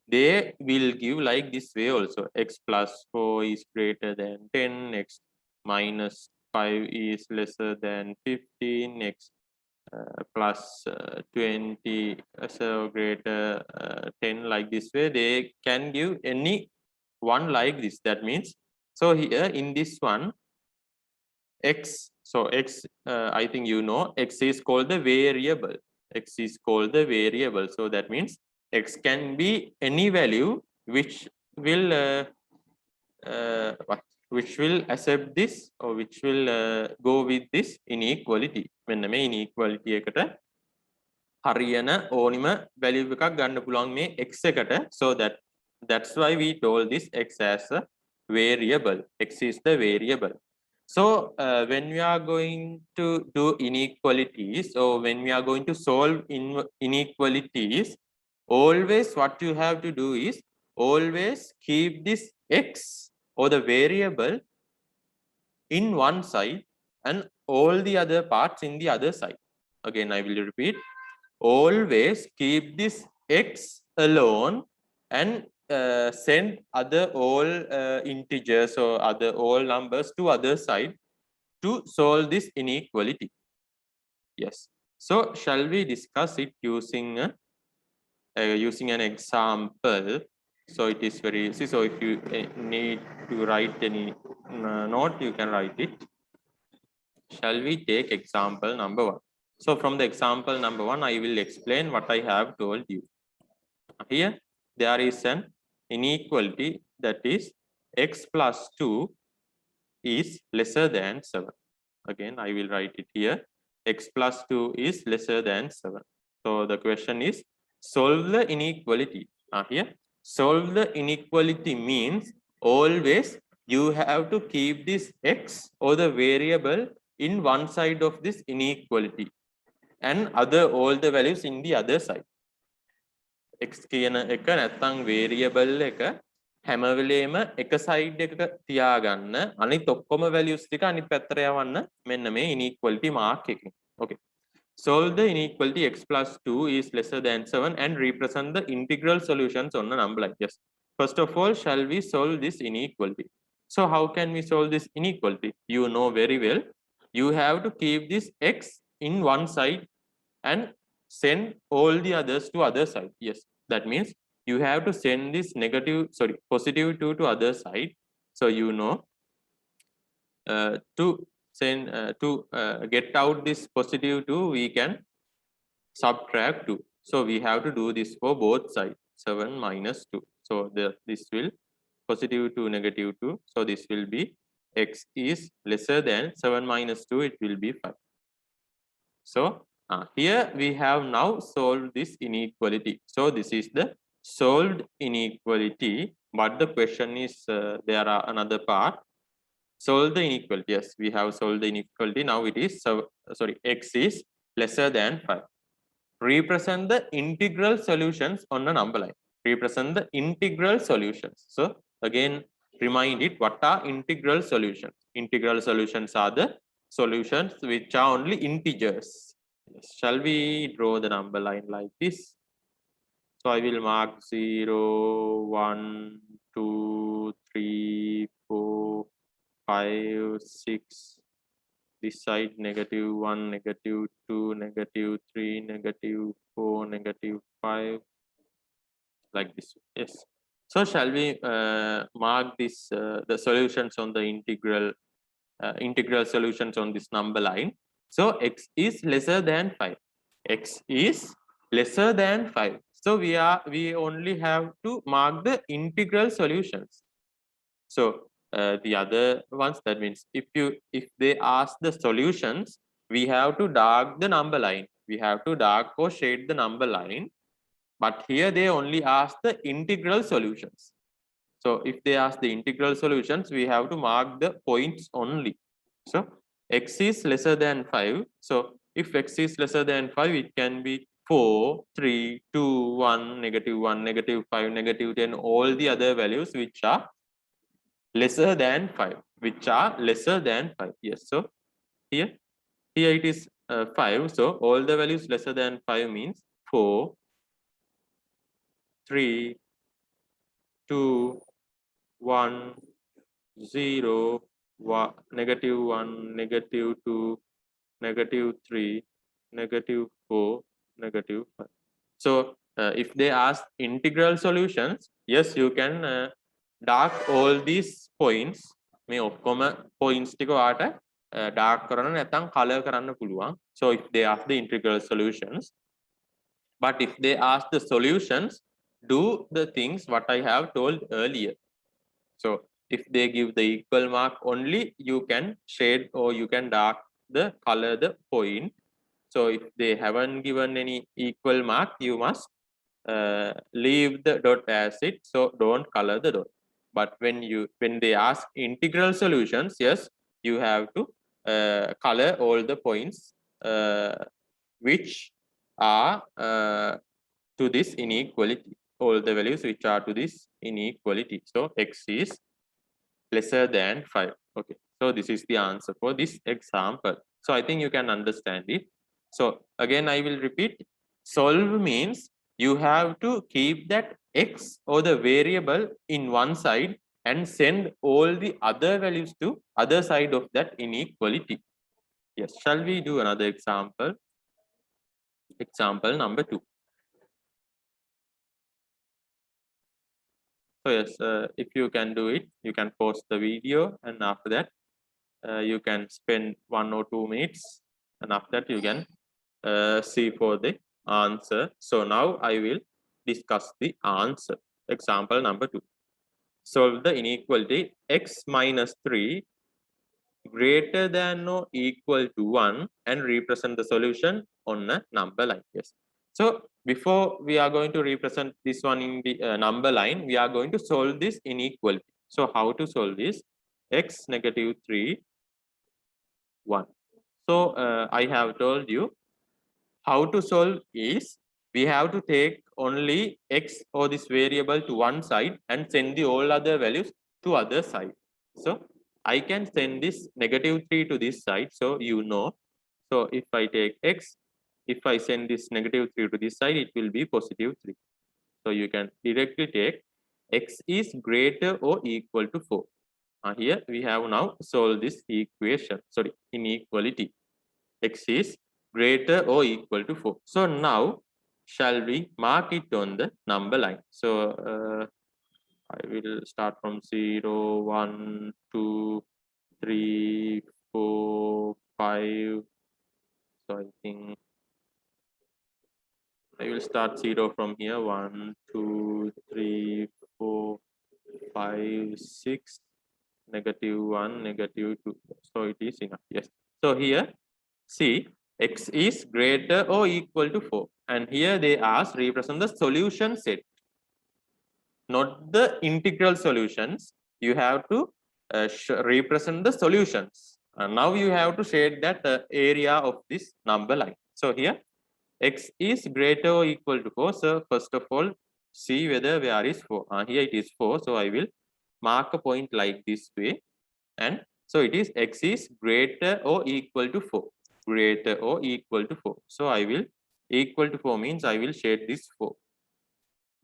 They will give like this way also. X plus 4 is greater than 10, x minus 5 is lesser than 15, x plus 20, so greater 10, like this way. They can give any one like this. That means, so here in this one, x, so x, I think you know, x is called the variable. X is called the variable. So that means x can be any value which will which will accept this or which will go with this inequality. මෙන්න මේ inequality එකට හරියන ඕනිම value එකක් ගන්න පුළුවන් මේ x එකට. So that's why we told this x as a variable. X is the variable. So when we are going to do inequalities or when we are going to solve inequalities, always what you have to do is always keep this x or the variable in one side and all the other parts in the other side. Again, I will repeat. Always keep this x alone and send other all integers or other all numbers to other side to solve this inequality. Yes. So shall we discuss it using an example? So it is very easy. So if you need to write any note, you can write it. Shall we take example number 1? So from the example number 1, I will explain what I have told you. Here, there is an inequality that is x plus 2 is lesser than 7. Again, I will write it here. X plus 2 is lesser than 7. So the question is, solve the inequality. Here, solve the inequality means always you have to keep this x or the variable in one side of this inequality and other all the values in the other side. X කියන එක නැත්නම් variable එක හැම වෙලේම එක side එකක තියාගන්න අනිත් ඔක්කොම values ටික අනිත් පැත්තට යවන්න මෙන්න මේ inequality mark එකකින්. Okay. Solve the inequality x plus 2 is lesser than 7 and represent the integral solutions on a number like this. First of all, shall we solve this inequality? So how can we solve this inequality? You know very well. You have to keep this x in one side and send all the others to other side. Yes, that means you have to send this positive 2 to other side. So you know to send to get out this positive 2, we can subtract 2. So we have to do this for both sides. 7 minus 2. So this will positive 2 negative 2. So this will be x is lesser than 7 minus 2. It will be 5. So here we have now solved this inequality. So this is the solved inequality. But the question is, there are another part. Solve the inequality. Yes, we have solved the inequality. Now it is x is lesser than 5. Represent the integral solutions on a number line. Represent the integral solutions. So again, remind it, what are integral solutions? Integral solutions are the solutions which are only integers. Yes. Shall we draw the number line like this? So I will mark 0, 1, 2, 3, 4, 5, 6. This side -1, -2, -3, -4, -5, like this. Yes. So shall we mark this the solutions on the integral solutions on this number line? So x is lesser than 5. X is lesser than 5. So we only have to mark the integral solutions. So the other ones, that means if they ask the solutions, we have to dark the number line. We have to dark or shade the number line. But here they only ask the integral solutions. So if they ask the integral solutions, we have to mark the points only. So x is lesser than 5. So if x is lesser than 5, it can be 4, 3, 2, 1, -1, -5, -10, all the other values which are lesser than 5, which are lesser than 5. Yes, so here it is 5. So all the values lesser than 5 means 4, 3, 2, 1, 0, -1, -2, -3, -4, -5. So if they ask integral solutions, yes, you can dark all these points. මේ ඔක්කොම points ටික ඔයාට dark කරන්න නැත්නම් color කරන්න පුළුවන්. So if they ask the integral solutions, but if they ask the solutions, do the things what I have told earlier. So if they give the equal mark only, you can shade or you can dark the color the point. So if they haven't given any equal mark, you must leave the dot as it, so don't color the dot. But when they ask integral solutions, yes, you have to color all the points which are to this inequality, all the values which are to this inequality. So x is lesser than 5. Okay, so this is the answer for this example. So I think you can understand it. So again, I will repeat, solve means you have to keep that x or the variable in one side and send all the other values to other side of that inequality. Yes, shall we do another example? Example number 2. So yes, if you can do it, you can pause the video, and after that you can spend 1 or 2 minutes, and after that you can see for the answer. So now I will discuss the answer. Example number 2. Solve the inequality x minus 3 greater than or equal to 1 and represent the solution on a number line. Yes. So before we are going to represent this one in the number line, we are going to solve this inequality. So how to solve this? X negative 3 1. So I have told you how to solve is we have to take only x or this variable to one side and send the all other values to other side. So I can send this negative 3 to this side, so you know. So if I take x, if I send this negative 3 to this side, it will be positive 3. So you can directly take x is greater or equal to 4. Here we have now solved this equation, sorry, inequality. X is greater or equal to 4. So now shall we mark it on the number line? So I will start from 0, 1, 2, 3, 4, 5. So I think I will start 0 from here. 1, 2, 3, 4, 5, 6, negative 1, negative 2. So it is enough. Yes. So here, see, x is greater or equal to 4. And here they ask represent the solution set, not the integral solutions. You have to represent the solutions. And now you have to shade that area of this number line. So here x is greater or equal to 4. So first of all, see whether where is 4. Here it is 4. So I will mark a point like this way. And so it is x is greater or equal to 4. Greater or equal to 4. So I will equal to 4 means I will shade this 4.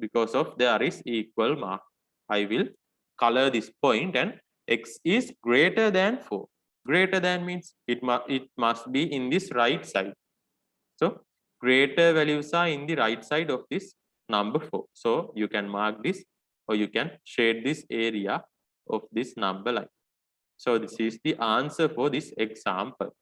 Because of there is equal mark, I will color this point and x is greater than 4. Greater than means it must be in this right side. So greater values are in the right side of this number 4. So you can mark this or you can shade this area of this number line. So this is the answer for this example.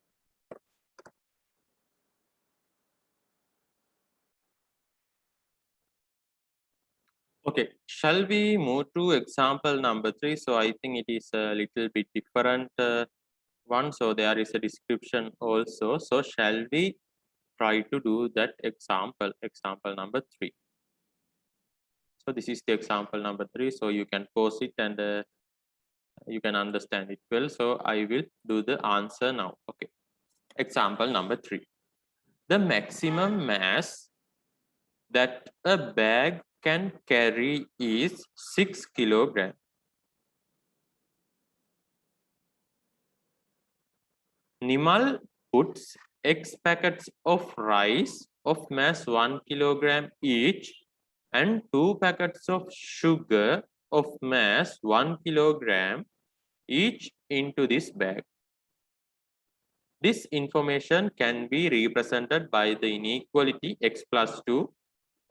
Okay, shall we move to example number 3? So I think it is a little bit different one. So there is a description also. So shall we try to do that example, example number 3? So this is the example number 3. So you can pause it and you can understand it well. So I will do the answer now. Okay, example number 3. The maximum mass that a bag can carry is 6 kilograms. Nimal puts X packets of rice of mass 1 kilogram each and 2 packets of sugar of mass 1 kilogram each into this bag. This information can be represented by the inequality x plus 2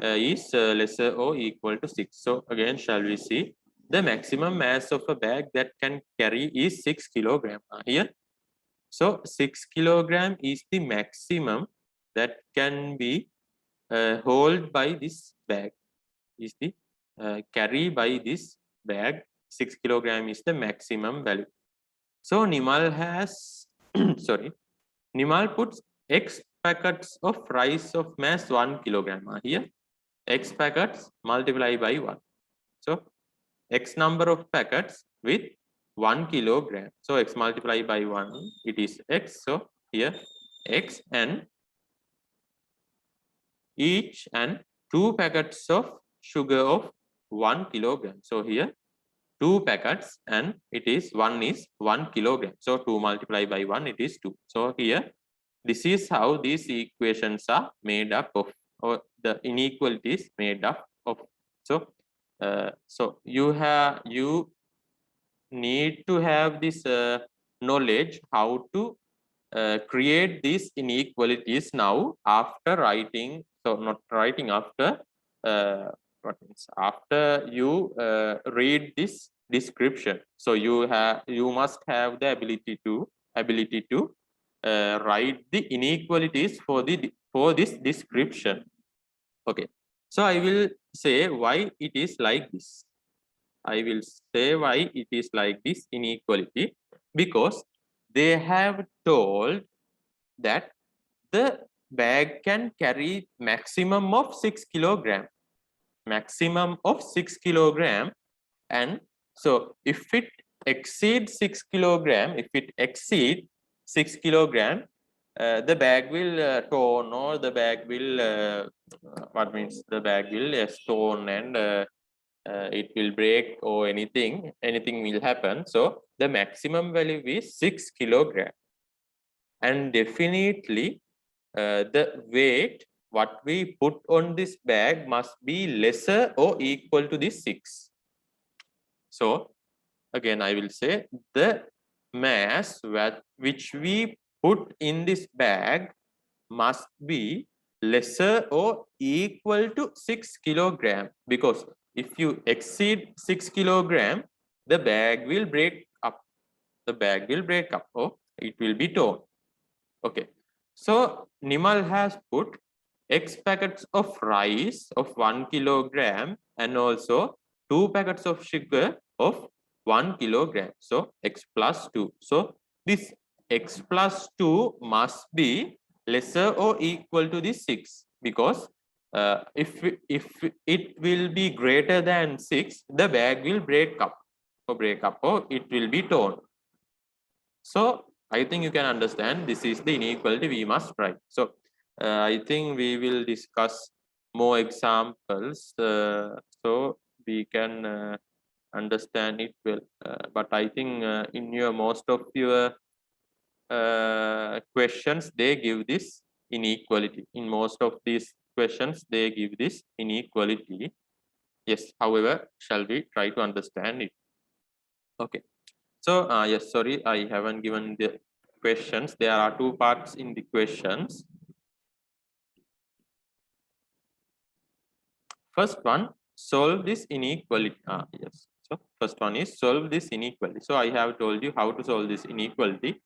is lesser or equal to 6. So again, shall we see? The maximum mass of a bag that can carry is 6 kilogram. Here, so 6 kilogram is the maximum that can be held by this bag, is the carry by this bag 6 kilogram is the maximum value. So Nimal has, sorry, Nimal puts X packets of rice of mass 1 kilogram. Here, X packets multiply by 1. So X number of packets with 1 kilogram. So X multiply by 1, it is X. So here X and each and 2 packets of sugar of 1 kilogram. So here 2 packets and it is 1 kilogram. So 2 multiplied by 1, it is 2. So here this is how these equations are made up of, or the inequalities made up of. So you need to have this knowledge how to create these inequalities now after writing. So not writing, after what means after you read this description. So you must have the ability to write the inequalities for this description. Okay, so I will say why it is like this. I will say why it is like this inequality, because they have told that the bag can carry maximum of 6 kilogram, and so if it exceeds 6 kilogram, the bag will torn, or the bag will what means the bag will stone, and it will break, or anything will happen. So the maximum value is 6 kilogram, and definitely the weight what we put on this bag must be lesser or equal to this 6. So again I will say the mass which we put in this bag must be lesser or equal to 6 kilogram, because if you exceed 6 kilogram, the bag will break up. Or it will be torn. Okay, so Nimal has put X packets of rice of 1 kilogram and also 2 packets of sugar of 1 kilogram. So X plus 2. So this X plus 2 must be lesser or equal to this 6, because if it will be greater than 6, the bag will break up, or it will be torn. So I think you can understand this is the inequality we must write. So I think we will discuss more examples so we can understand it well. But I think in your most of your questions they give this inequality. In most of these questions they give this inequality. Yes, however, shall we try to understand it? Okay. So yes, sorry, I haven't given the questions. There are 2 parts in the questions. First one, solve this inequality. Yes. So first one is solve this inequality. So I have told you how to solve this inequality.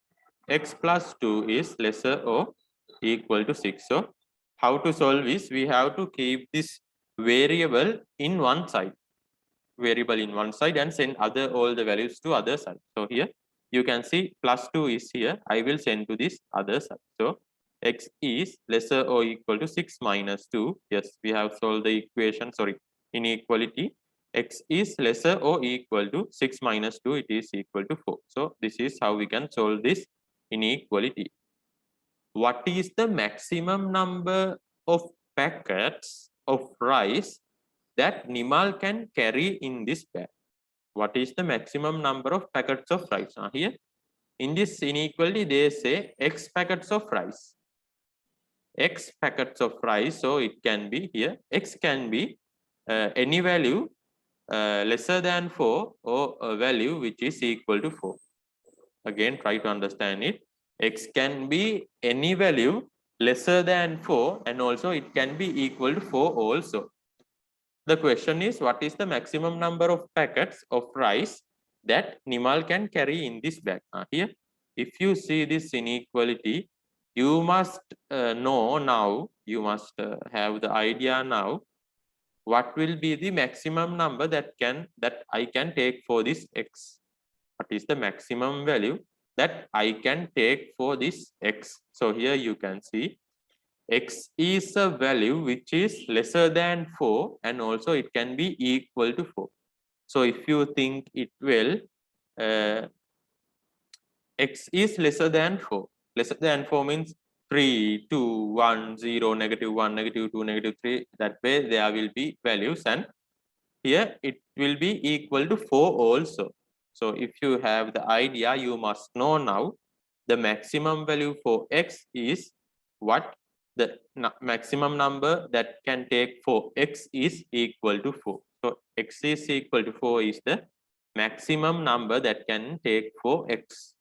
X plus 2 is lesser or equal to 6. So how to solve is we have to keep this variable in one side. And send all the values to other side. So here you can see plus 2 is here. I will send to this other side. So X is lesser or equal to 6 minus 2. Yes, we have solved the equation, inequality. X is lesser or equal to 6 minus 2, it is equal to 4. So this is how we can solve this inequality. What is the maximum number of packets of rice that Nimal can carry in this bag? What is the maximum number of packets of rice? Here in this inequality they say X packets of rice. X packets of rice, so it can be here, X can be any value lesser than 4 or a value which is equal to 4. Again, try to understand it. X can be any value lesser than 4, and also it can be equal to 4 also. The question is, what is the maximum number of packets of rice that Nimal can carry in this bag? Here, if you see this inequality, you must know now, you must have the idea now what will be the maximum number that I can take for this x? What is the maximum value that I can take for this x? So here you can see x is a value which is lesser than 4 and also it can be equal to 4. So if you think it will, x is lesser than 4. Lesser than 4 means 3, 2, 1, 0, -1, -2, -3. That way there will be values and here it will be equal to 4 also. So if you have the idea, you must know now the maximum value for x is what? The maximum number that can take for x is equal to 4. So x is equal to 4 is the maximum number that can take for x.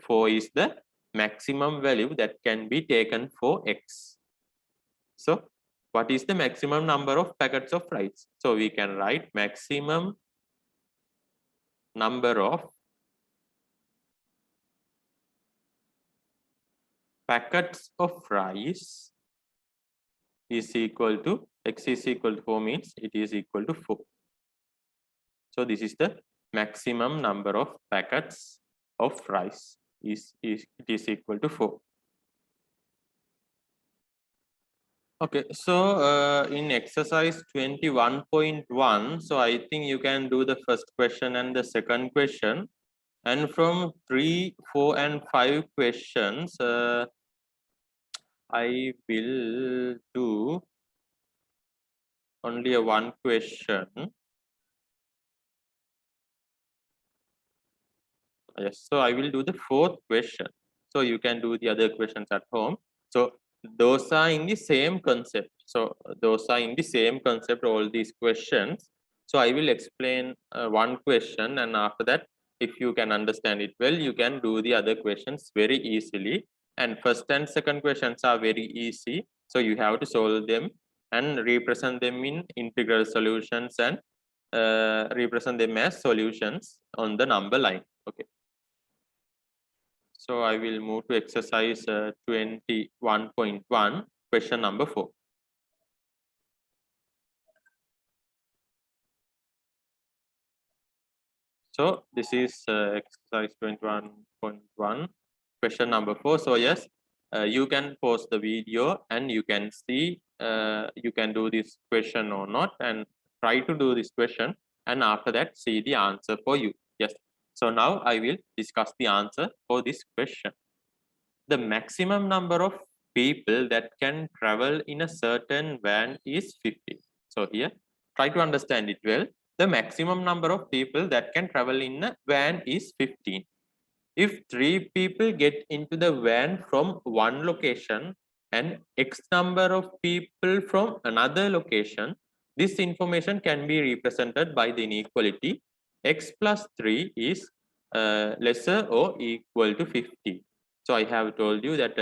4 is the maximum value that can be taken for x. So what is the maximum number of packets of rice? So we can write maximum number of packets of rice is equal to x is equal to 4 means it is equal to 4. So this is the maximum number of packets of rice it is equal to 4. Okay, so in exercise 21.1, so I think you can do the first question and the second question. And from 3, 4, and 5 questions, I will do only a one question. Yes, so I will do the fourth question. So you can do the other questions at home. So those are in the same concept. So those are in the same concept, all these questions. So I will explain one question, and after that, if you can understand it well, you can do the other questions very easily. And first and second questions are very easy. So you have to solve them and represent them in integral solutions and represent them as solutions on the number line. Okay. So I will move to exercise 21.1, question number 4. So this is exercise 21.1, question number 4. So yes, you can pause the video and you can see you can do this question or not, and try to do this question, and after that see the answer for you. Yes. So now I will discuss the answer for this question. The maximum number of people that can travel in a certain van is 50. So here, try to understand it well. The maximum number of people that can travel in a van is 15. If 3 people get into the van from one location and X number of people from another location, this information can be represented by the inequality X plus 3 is lesser or equal to 50. So I have told you that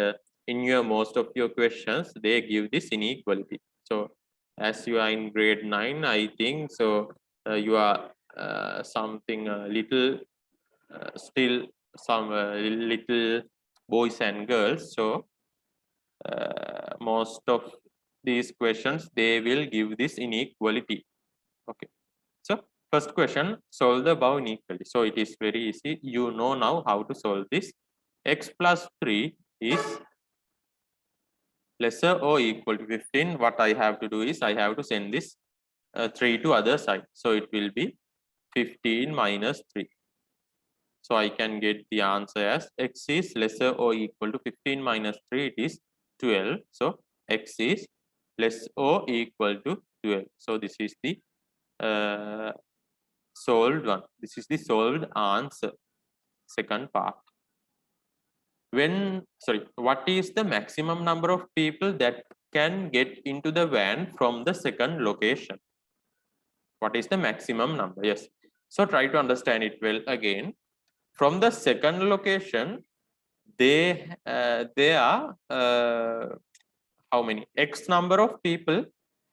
in your most of your questions, they give this inequality. So as you are in grade 9, I think, so you are something little still some little boys and girls. So most of these questions, they will give this inequality. Okay. So first question, solve the above inequality. So it is very easy. You know now how to solve this. X plus 3 is lesser or equal to 15. What I have to do is I have to send this 3 to other side. So it will be 15 minus 3. So I can get the answer as x is lesser or equal to 15 minus 3, it is 12. So x is less or equal to 12. So this is the solved one. This is the solved answer. Second part. What is the maximum number of people that can get into the van from the second location? What is the maximum number? Yes. So try to understand it well again. From the second location, they are how many x number of people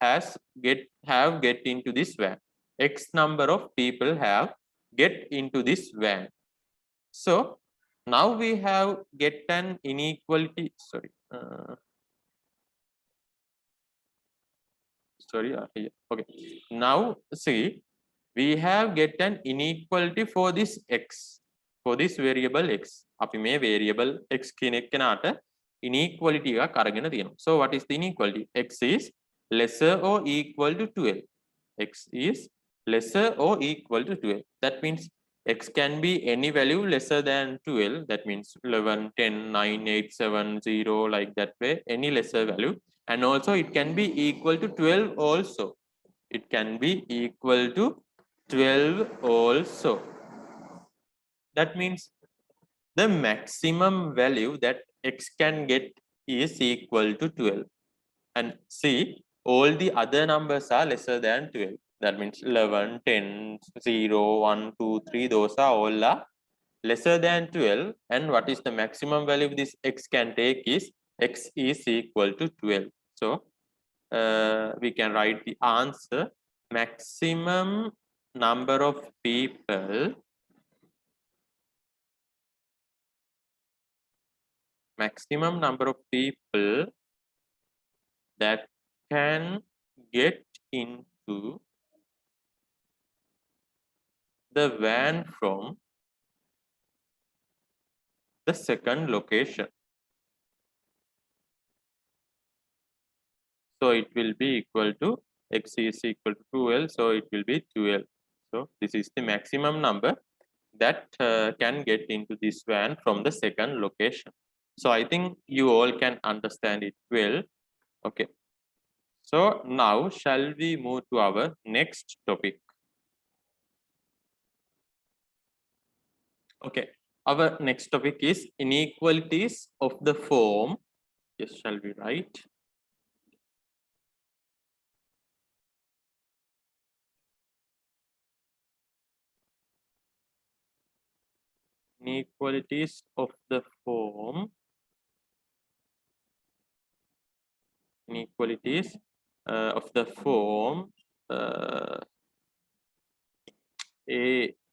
have get into this van. X number of people have get into this van. So now we have get an inequality. sorry, here. Okay, now see, we have get an inequality for this x, for this variable x. අපි මේ variable x කියන එකනට inequality එකක් අරගෙන තියෙනවා. So what is the inequality? X is lesser or equal to 12. X is lesser or equal to 12. That means x can be any value lesser than 12. That means 11, 10, 9, 8, 7, 0, like that way, any lesser value. And also it can be equal to 12 also. It can be equal to 12 also. That means the maximum value that x can get is equal to 12. And see, all the other numbers are lesser than 12. That means 11, 10, 0, 1, 2, 3, those are all are lesser than 12. And what is the maximum value this x can take is x is equal to 12. So we can write the answer: maximum number of people that can get into the van from the second location. So it will be equal to x is equal to 12, so it will be 12. So this is the maximum number that can get into this van from the second location. So I think you all can understand it well. Okay. So now shall we move to our next topic? Okay. Our next topic is inequalities of the form. Yes, shall we write? Inequalities of the form. Inequalities of the form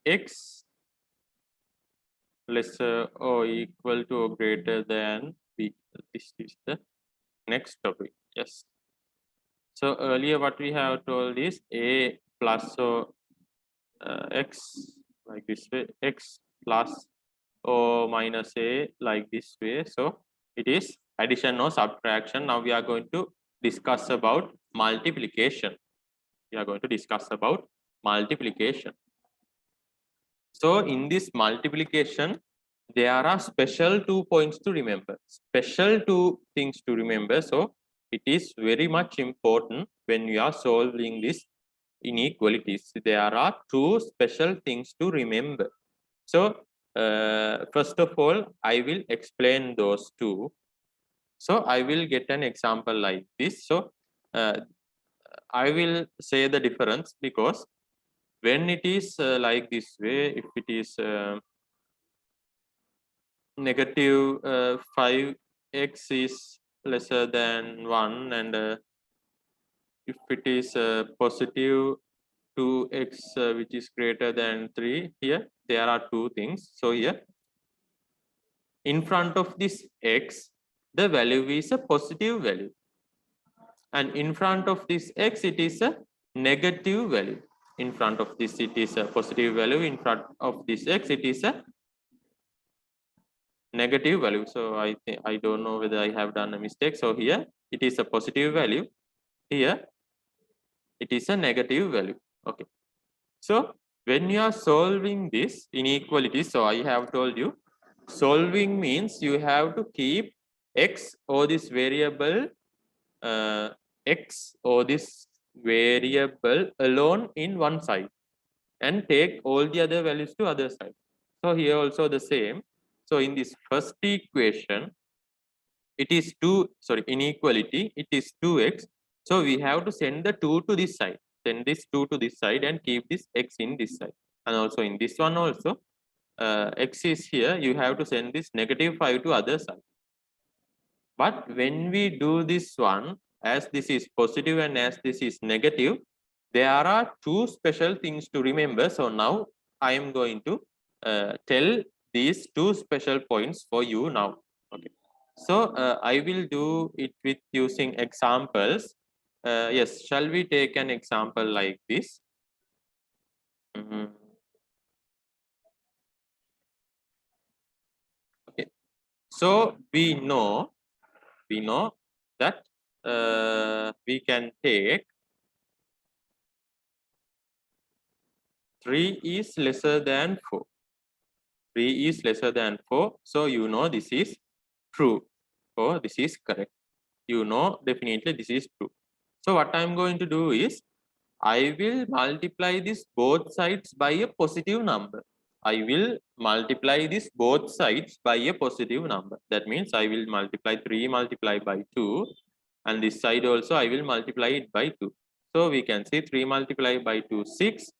ax lesser or equal to or greater than b. This is the next topic. Yes. So earlier what we have told is a plus or x like this way, x plus or minus a like this way. So it is addition or subtraction. Now we are going to discuss about multiplication. We are going to discuss about multiplication. So in this multiplication, there are special 2 points to remember, special 2 things to remember. So it is very much important when you are solving this inequalities. There are 2 special things to remember. So first of all, I will explain those 2. So I will get an example like this. So I will say the difference, because when it is like this way, if it is negative 5x is lesser than 1, and if it is positive 2x which is greater than 3, here there are 2 things. So here in front of this x, the value is a positive value, and in front of this x it is a negative value. In front of this it is a positive value, in front of this x it is a negative value. So I don't know whether I have done a mistake. So here it is a positive value, here it is a negative value. Okay. So when you are solving this inequality, so I have told you, solving means you have to keep x or this variable x or this variable alone in one side and take all the other values to other side. So here also the same. So in this first equation, it is inequality, it is 2x. So we have to send the 2 to this side, send this 2 to this side and keep this x in this side. And also in this one also, x is here, you have to send this negative 5 to other side. But when we do this one, as this is positive and as this is negative, there are 2 special things to remember. So now I am going to tell these 2 special points for you now. Okay. So I will do it with using examples. Yes, shall we take an example like this? Mhm. Okay, so we know that we can take 3 is lesser than 4. 3 is lesser than 4. So you know this is true. So this is correct. You know definitely this is true. So what I'm going to do is I will multiply this both sides by a positive number. I will multiply this both sides by a positive number. That means I will multiply 3 multiplied by 2, and this side also I will multiply it by 2. So we can see 3 multiplied by 2 6,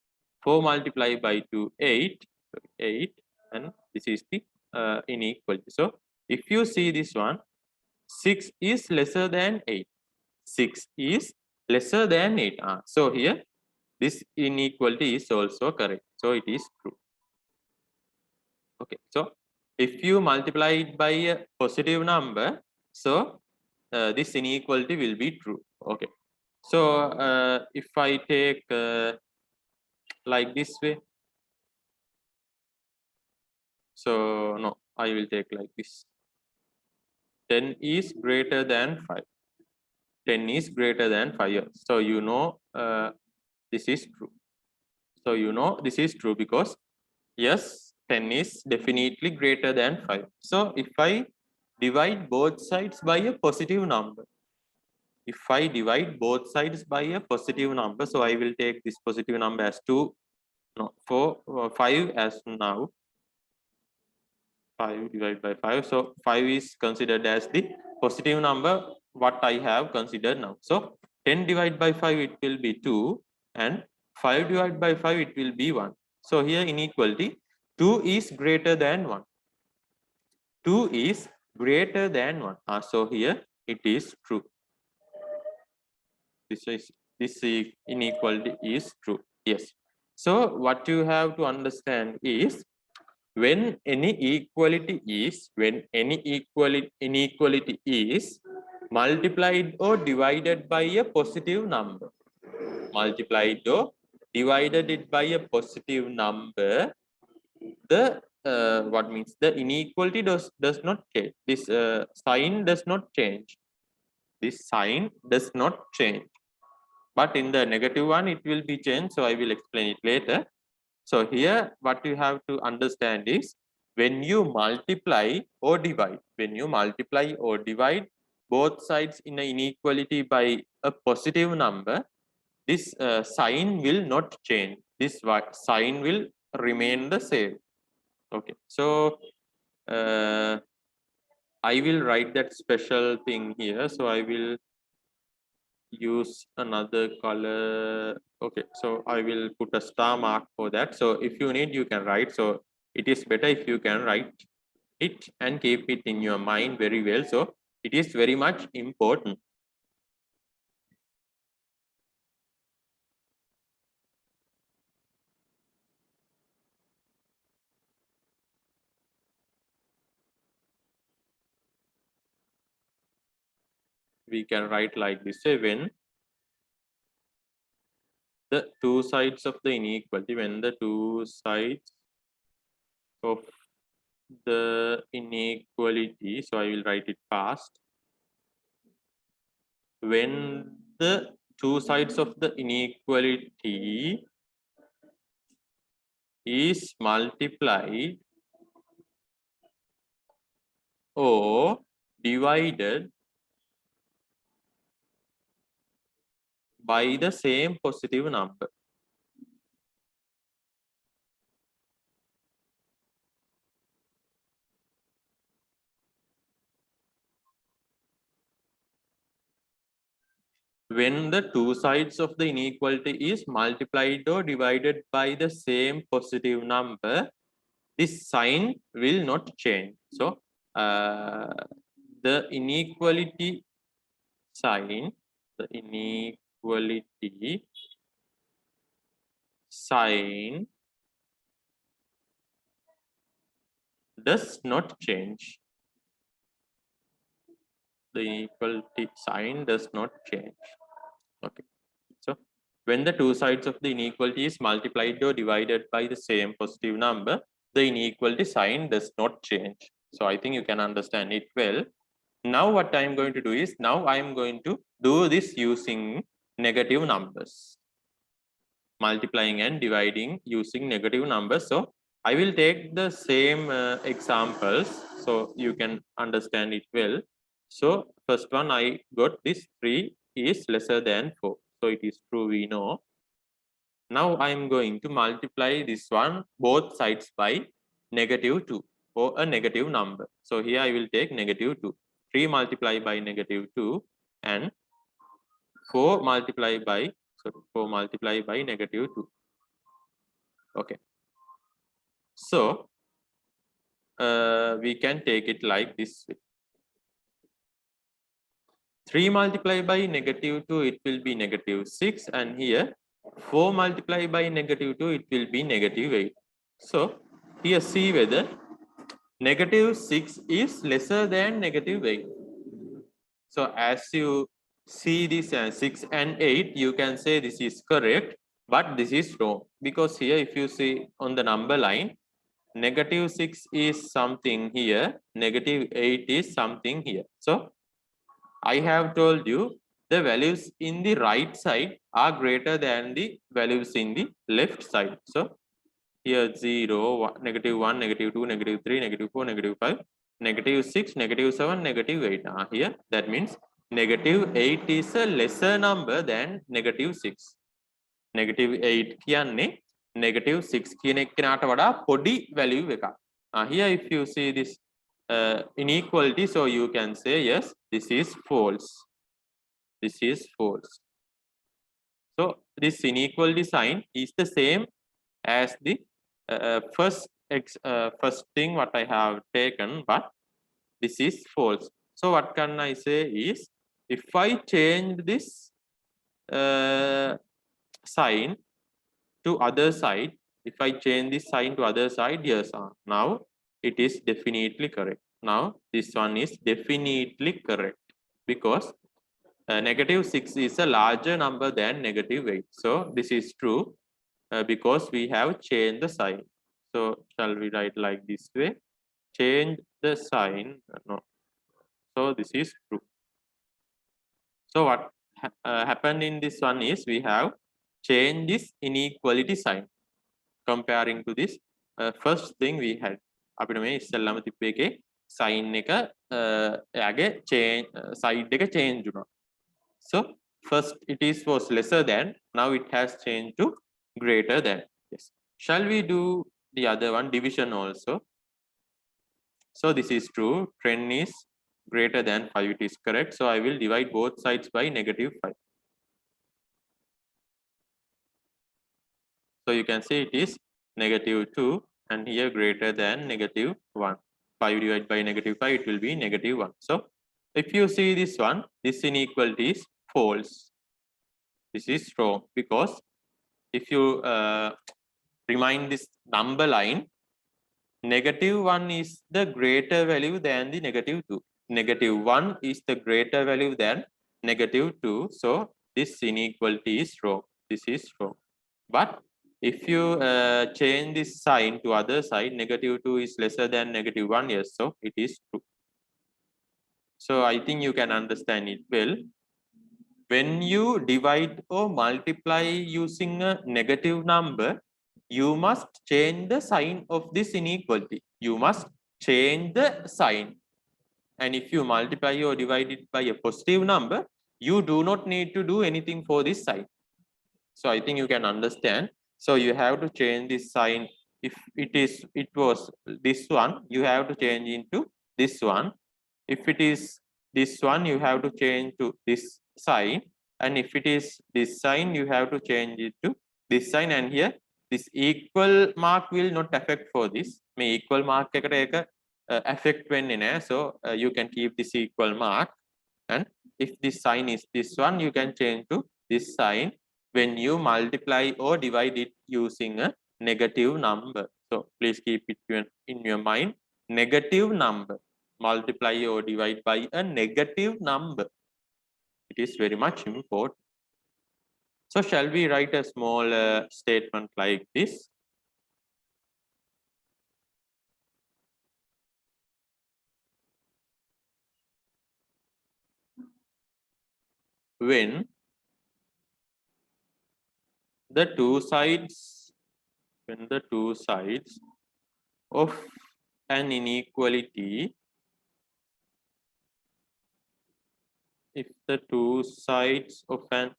4 multiplied by 2 8, 8, and this is the inequality. So if you see this one, 6 is lesser than 8. 6 is lesser than 8. So here this inequality is also correct. So it is true. Okay. So if you multiply it by a positive number, so this inequality will be true. Okay. So if I take like this way, so no, I will take like this. 10 is greater than 5. 10 is greater than 5. So you know this is true. So you know this is true because yes, 10 is definitely greater than 5. So if I divide both sides by a positive number, if I divide both sides by a positive number, so I will take this positive number as 2, no, 4, 5 as now. 5 divided by 5. So 5 is considered as the positive number what I have considered now. So 10 divided by 5 it will be 2, and 5 divided by 5 it will be 1. So here inequality 2 is greater than 1. 2 is greater than 1. So here it is true. This inequality is true. Yes. So what you have to understand is when any inequality is multiplied or divided by a positive number, multiplied or divided it by a positive number, the what means the inequality does not change. This sign does not change. This sign does not change. But in the negative one, it will be changed. So I will explain it later. So here, what you have to understand is when you multiply or divide, both sides in an inequality by a positive number, this sign will not change. This sign will remain the same. Okay. So I will write that special thing here. So I will use another color. Okay, so I will put a star mark for that. So if you need, you can write. So it is better if you can write it and keep it in your mind very well. So it is very much important. We can write like this: say when the two sides of the inequality, when the two sides of the inequality, so I will write it fast. When the two sides of the inequality is multiplied or divided by the same positive number. When the two sides of the inequality is multiplied or divided by the same positive number, this sign will not change. So the inequality sign, the inequality sign does not change. The inequality sign does not change. Okay. So when the two sides of the inequality is multiplied or divided by the same positive number, the inequality sign does not change. So I think you can understand it well. Now what I'm going to do is, now I'm going to do this using negative numbers. Multiplying and dividing using negative numbers. So I will take the same examples so you can understand it well. So first one, I got this 3 is lesser than 4. So it is true, we know. Now I am going to multiply this one both sides by negative 2 or a negative number. So here I will take negative 2. 3 multiplied by negative 2 and 4 multiplied by, sorry, 4 multiplied by negative 2. Okay. So we can take it like this way. 3 multiplied by negative 2, it will be negative 6, and here 4 multiplied by negative 2, it will be negative 8. So here see whether negative 6 is lesser than negative 8. So as you see this 6 and 8, you can say this is correct, but this is wrong, because here if you see on the number line, negative 6 is something here, negative 8 is something here. So I have told you the values in the right side are greater than the values in the left side. So here 0, 1, negative 1, negative 2, negative 3, negative 4, negative 5, negative 6, negative 7, negative 8 are here. That means negative 8 is a lesser number than negative 6. Negative 8 කියන්නේ negative 6 කියන එක්කෙනාට වඩා පොඩි value එකක්. Here if you see this inequality, so you can say yes, this is false. This is false. So this inequality sign is the same as the first thing what I have taken, but this is false. So what can I say is, if I change this sign to other side, if I change this sign to other side, yes, now it is definitely correct. Now this one is definitely correct, because negative 6 is a larger number than negative 8. So this is true because we have changed the sign. So shall we write like this way? Change the sign. No. So this is true. So what happened in this one is, we have changed this inequality sign comparing to this first thing we had. අපිට මේ ඉස්සෙල්ලාම තිබ්බ එකේ sign එක එයාගේ change side එක change වුණා. So first it was lesser than, now it has changed to greater than. Yes. Shall we do the other one, division also? So this is true, 10 is greater than 5, it is correct. So I will divide both sides by negative 5. So you can see it is negative 2, and here greater than negative 1. 5 divided by negative 5, it will be negative 1. So if you see this one, this inequality is false. This is wrong, because if you remind this number line, negative 1 is the greater value than the negative 2. Negative 1 is the greater value than negative 2. So this inequality is wrong. This is wrong. But if you change this sign to other side, negative 2 is lesser than negative 1, yes, so it is true. So I think you can understand it well. When you divide or multiply using a negative number, you must change the sign of this inequality. You must change the sign. And if you multiply or divide it by a positive number, you do not need to do anything for this sign. So I think you can understand. So you have to change this sign. If it was this one, you have to change into this one. If it is this one, you have to change to this sign. And if it is this sign, you have to change it to this sign. And here this equal mark will not affect for this. May equal mark එකට ඒක affect වෙන්නේ නැහැ. So you can keep this equal mark. And if this sign is this one, you can change to this sign when you multiply or divide it using a negative number. So please keep it in your mind. Negative number. Multiply or divide by a negative number. It is very much important. So shall we write a small statement like this? When the two sides of an inequality, if the two sides of an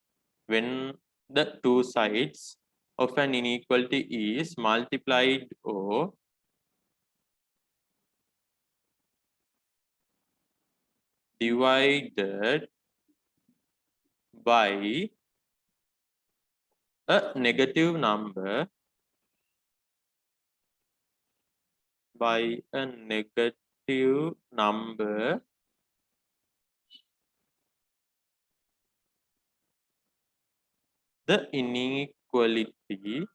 when the two sides of an inequality is multiplied or divided by a negative number, the inequality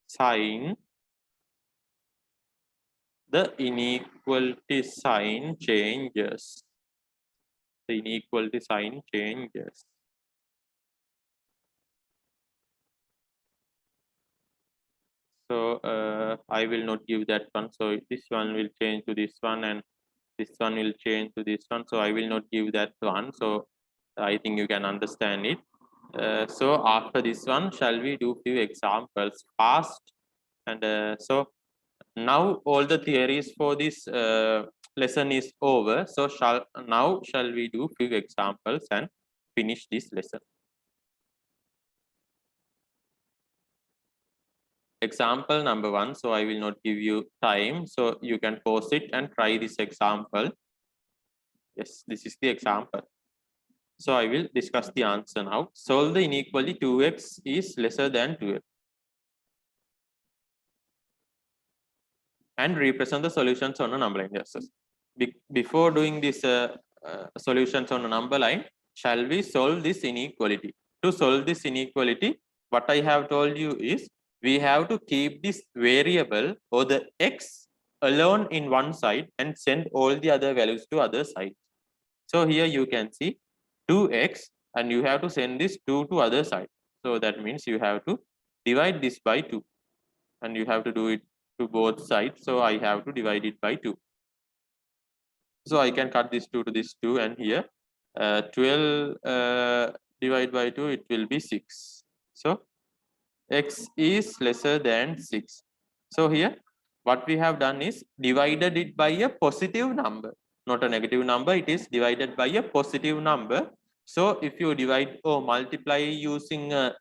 sign changes. The inequality sign changes. So I will not give that one. So this one will change to this one, and this one will change to this one. So I will not give that one. So I think you can understand it. So after this one, shall we do few examples fast? And so now all the theories for this lesson is over. So shall we do few examples and finish this lesson? Example number 1. So I will not give you time. So you can pause it and try this example. Yes, this is the example. So I will discuss the answer now. Solve the inequality 2x is lesser than 2x. And represent the solutions on a number line. Yes. Before doing this solutions on a number line, shall we solve this inequality? To solve this inequality, what I have told you is we have to keep this variable or the x alone in one side and send all the other values to other side. So here you can see 2x and you have to send this 2 to other side. So that means you have to divide this by 2 and you have to do it to both sides. So I have to divide it by 2. So I can cut this 2 to this 2 and here 12 divided by 2, it will be 6. So x is lesser than 6. So here what we have done is divided it by a positive number, not a negative number. It is divided by a positive number. So if you divide or multiply using a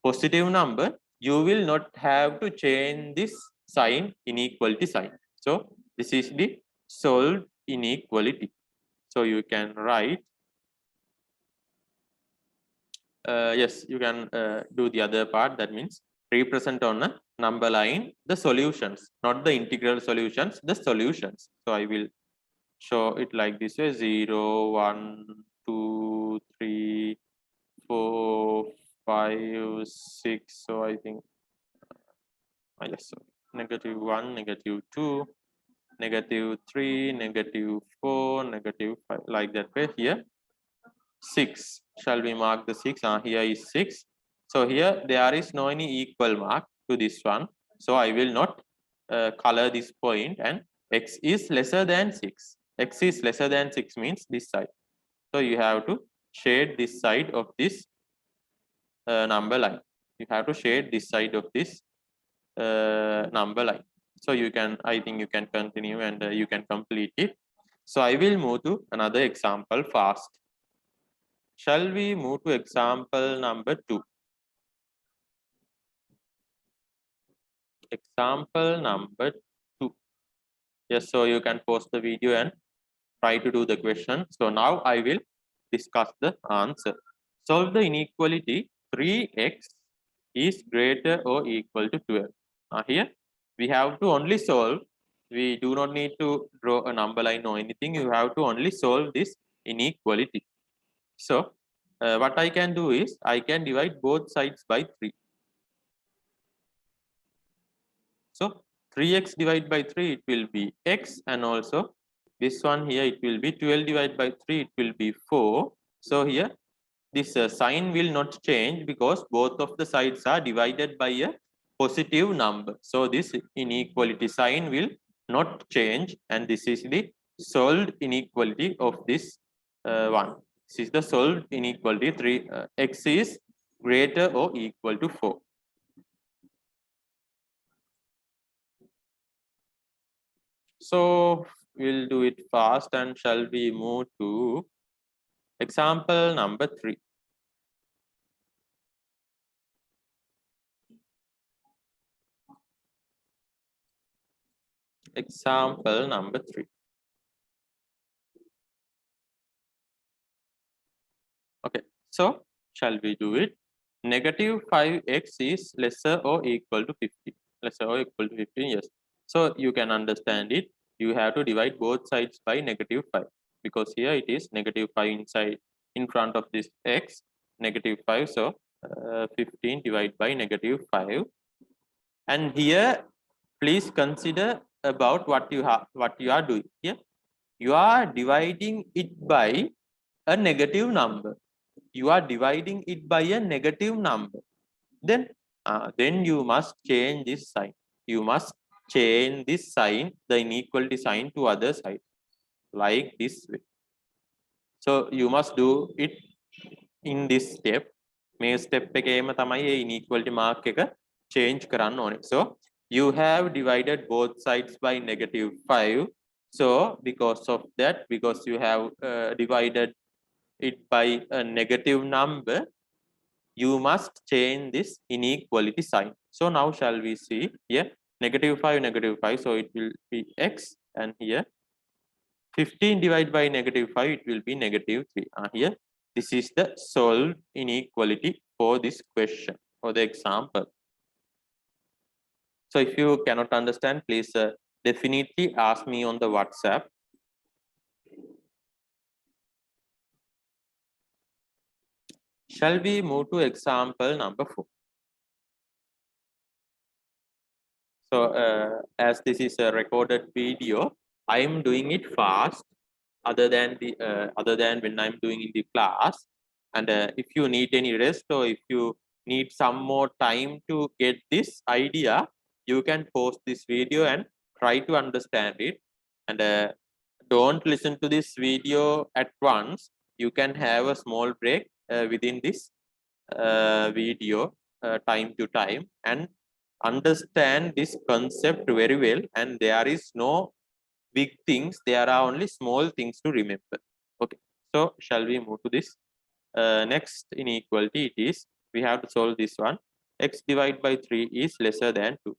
positive number, you will not have to change this sign, inequality sign. So this is the solved inequality. So you can write, yes, you can do the other part. That means represent on a number line the solutions, not the integral solutions, the solutions. So I will show it like this way: 0, 1, 2, 3, 4, 5, 6. So I think yes, so -1, -2, -3, -4, -5, like that way. Here 6. Shall we mark the 6? Here is 6. So here there is no any equal mark to this one. So I will not color this point, and x is lesser than 6. X is lesser than 6 means this side. So you have to shade this side of this number line. You have to shade this side of this number line. So you can, I think you can continue and you can complete it. So I will move to another example fast. Shall we move to example number 2? Example number 2. Yes, so you can pause the video and try to do the question. So now I will discuss the answer. Solve the inequality 3x is greater or equal to 12. Here we have to only solve. We do not need to draw a number line or anything. You have to only solve this inequality. So what I can do is I can divide both sides by 3. So 3x divided by 3, it will be x, and also this one here, it will be 12 divided by 3, it will be 4. So here this sign will not change because both of the sides are divided by a positive number. So this inequality sign will not change, and this is the solved inequality of this one. This is the solved inequality. X is greater or equal to 4. So we'll do it fast, and shall we move to example number 3. Example number 3. Okay, so shall we do it? Negative 5x is lesser or equal to 50. Lesser or equal to 15, yes. So you can understand it. You have to divide both sides by negative 5, because here it is negative 5 inside in front of this x, negative 5. So 15 divided by negative 5. And here, please consider about what you are doing here. You are dividing it by a negative number. You are dividing it by a negative number. Then you must change this sign. You must change this sign, the inequality sign, to other side, like this way. So you must do it in this step. මේ step එකේම තමයි මේ inequality mark එක change කරන්න ඕනේ. So you have divided both sides by negative 5. So because of that, because you have divided it by a negative number, you must change this inequality sign. So now shall we see here, negative 5, so it will be x, and here 15 divided by negative 5, it will be negative 3. Here, this is the solved inequality for this question, for the example. So if you cannot understand, please definitely ask me on the WhatsApp. Shall we move to example number 4? So as this is a recorded video, I am doing it fast, other than when I'm doing in the class. And if you need any rest, or if you need some more time to get this idea, you can pause this video and try to understand it. And don't listen to this video at once. You can have a small break within this video time to time, and understand this concept very well. And there is no big things, there are only small things to remember. Okay, so shall we move to this next inequality? It is, we have to solve this one. X divided by 3 is lesser than 2.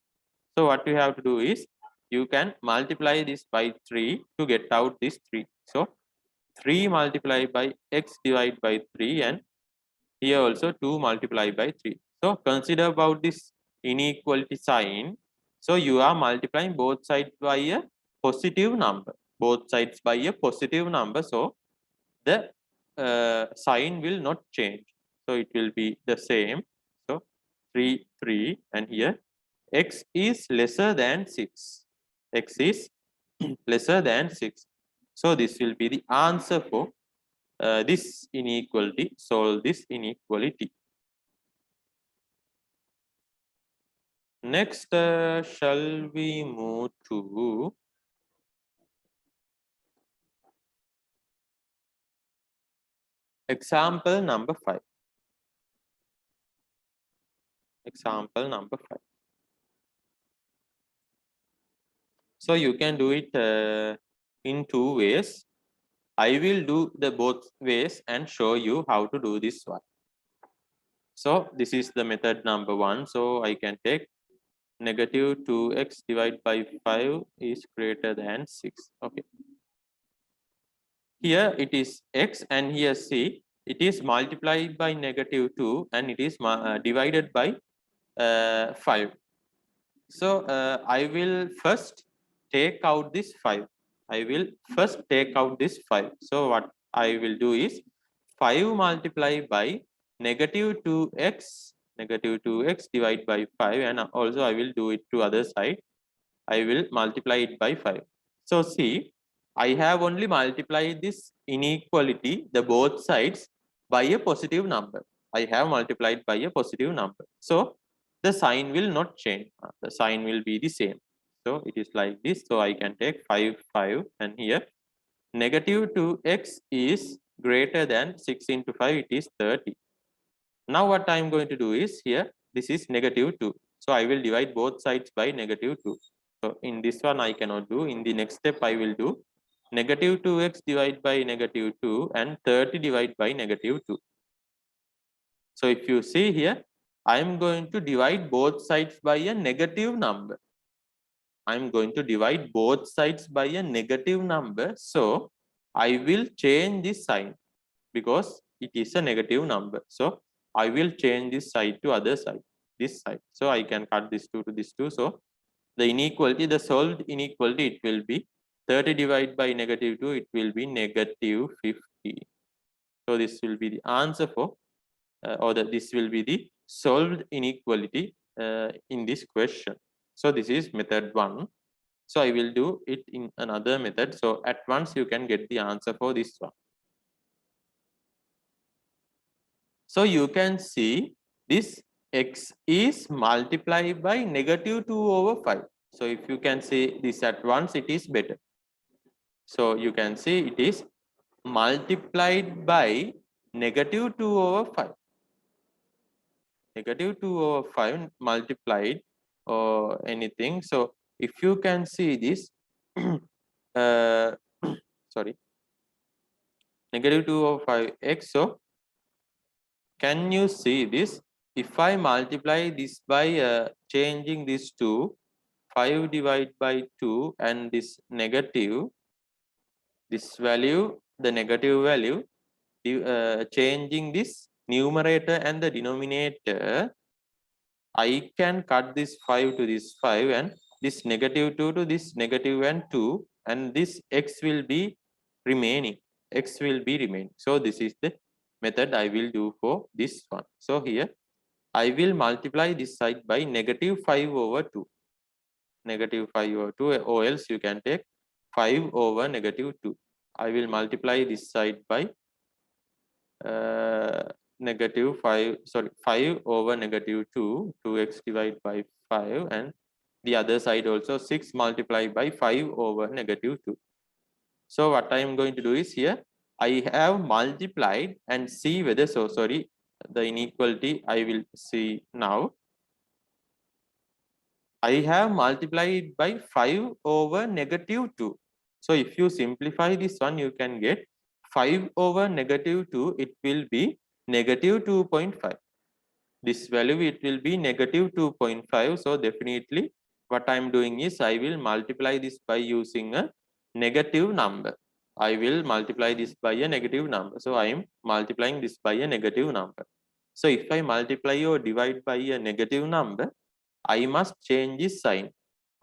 So what you have to do is, you can multiply this by 3 to get out this 3. So 3 multiplied by x divided by 3, and here also 2 multiplied by 3. So consider about this inequality sign. So you are multiplying both sides by a positive number. Both sides by a positive number. So the sign will not change. So it will be the same. So 3, 3, and here x is lesser than 6. X is lesser than 6. So this will be the answer for this inequality. Solve this inequality. Next, shall we move to example number 5. Example number 5. So you can do it in 2 ways. I will do the both ways and show you how to do this one. So this is the method number 1. So I can take negative 2x divided by 5 is greater than 6. Okay. Here it is x, and here see, it is multiplied by negative 2, and it is divided by 5. So I will first take out this 5. I will first take out this 5. So what I will do is, 5 multiplied by negative 2x divided by 5, and also I will do it to other side. I will multiply it by 5. So see, I have only multiplied this inequality, the both sides, by a positive number. I have multiplied by a positive number. So the sign will not change. The sign will be the same. So it is like this. So I can take 5, 5, and here negative 2x is greater than 6 into 5, it is 30. Now what I am going to do is here, this is negative 2. So I will divide both sides by negative 2. So in this one I cannot do. In the next step I will do negative 2x divided by negative 2 and 30 divided by negative 2. So if you see here, I am going to divide both sides by a negative number. I am going to divide both sides by a negative number. So I will change this sign because it is a negative number. So I will change this side to other side, this side. So I can cut this 2 to this 2. So the inequality, the solved inequality, it will be 30 divided by negative 2, it will be negative 50. So this will be the answer for, this will be the solved inequality in this question. So this is method 1. So I will do it in another method. So at once you can get the answer for this one. So you can see this x is multiplied by negative 2 over 5. So if you can see this at once, it is better. So you can see it is multiplied by negative 2 over 5. Negative 2 over 5 multiplied or anything. So if you can see this, sorry, negative 2 over 5x. So can you see this? If I multiply this by changing this to 5 divided by 2 and this negative, this value, the negative value, changing this numerator and the denominator, I can cut this 5 to this 5 and this negative 2 to this negative and 2, and this x will be remaining. X will be remaining. So this is the method I will do for this one. So here I will multiply this side by negative 5 over 2. Negative 5 over 2, or else you can take 5 over negative 2. I will multiply this side by negative 5, sorry, 5 over negative 2, 2x divided by 5, and the other side also 6 multiplied by 5 over negative 2. So what I am going to do is here, I have multiplied and see whether, so sorry, the inequality I will see now. I have multiplied by 5 over negative 2. So if you simplify this one, you can get 5 over negative 2, it will be negative 2.5. This value, it will be negative 2.5. So definitely what I am doing is I will multiply this by using a negative number. I will multiply this by a negative number. So I am multiplying this by a negative number. So if I multiply or divide by a negative number, I must change this sign.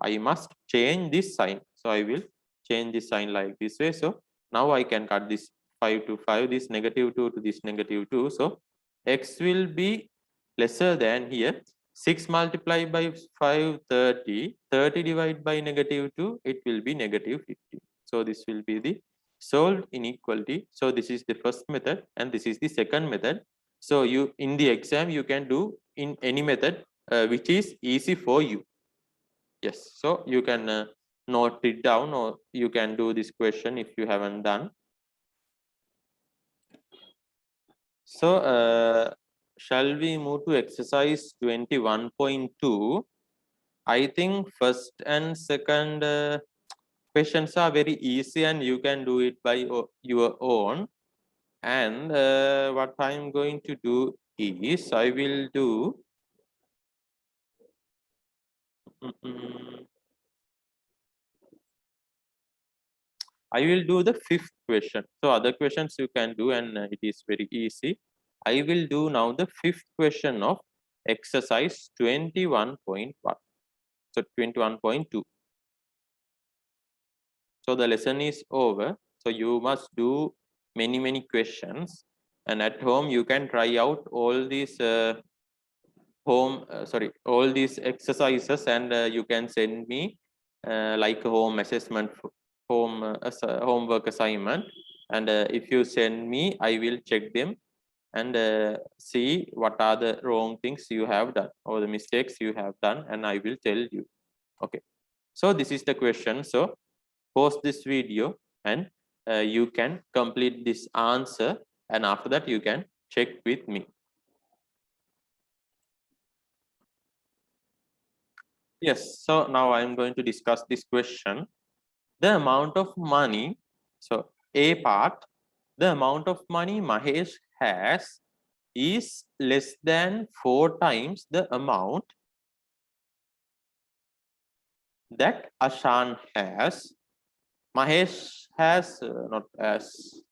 I must change this sign. So I will change this sign like this way. So now I can cut this 5 to 5, this negative 2 to this negative 2. So x will be lesser than here. 6 multiplied by 5, 30. 30 divided by negative 2, it will be negative 50. So this will be the solved inequality. So this is the first method and this is the second method. So you, in the exam, you can do in any method which is easy for you. Yes, so you can note it down, or you can do this question if you haven't done. So shall we move to exercise 21.2? I think first and second questions are very easy and you can do it by your own. And what I'm going to do is I will do I will do the fifth question. So other questions you can do and it is very easy. I will do now the fifth question of exercise 21.1. So 21.2. So the lesson is over. So you must do many questions, and at home you can try out all these all these exercises, and you can send me like a home assessment, homework assignment, and if you send me, I will check them and see what are the wrong things you have done or the mistakes you have done, and I will tell you. Okay, so this is the question. So pause this video and you can complete this answer, and after that you can check with me. Yes, so now I am going to discuss this question. The amount of money, so A part, the amount of money Mahesh has is less than 4 times the amount that Ashan has. Mahesh has, not as.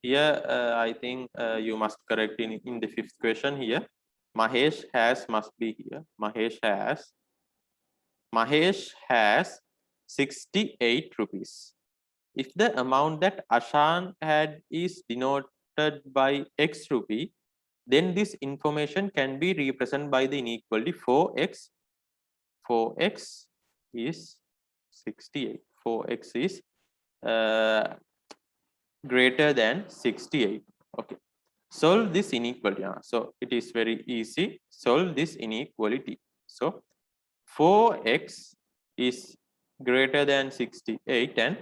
Here, I think you must correct in the fifth question here. Mahesh has must be here. Mahesh has 68 rupees. If the amount that Ashan had is denoted by X rupee, then this information can be represented by the inequality 4x. 4x is 68. 4x is greater than 68. Okay. Solve this inequality. So it is very easy. Solve this inequality. So 4x is greater than 68, and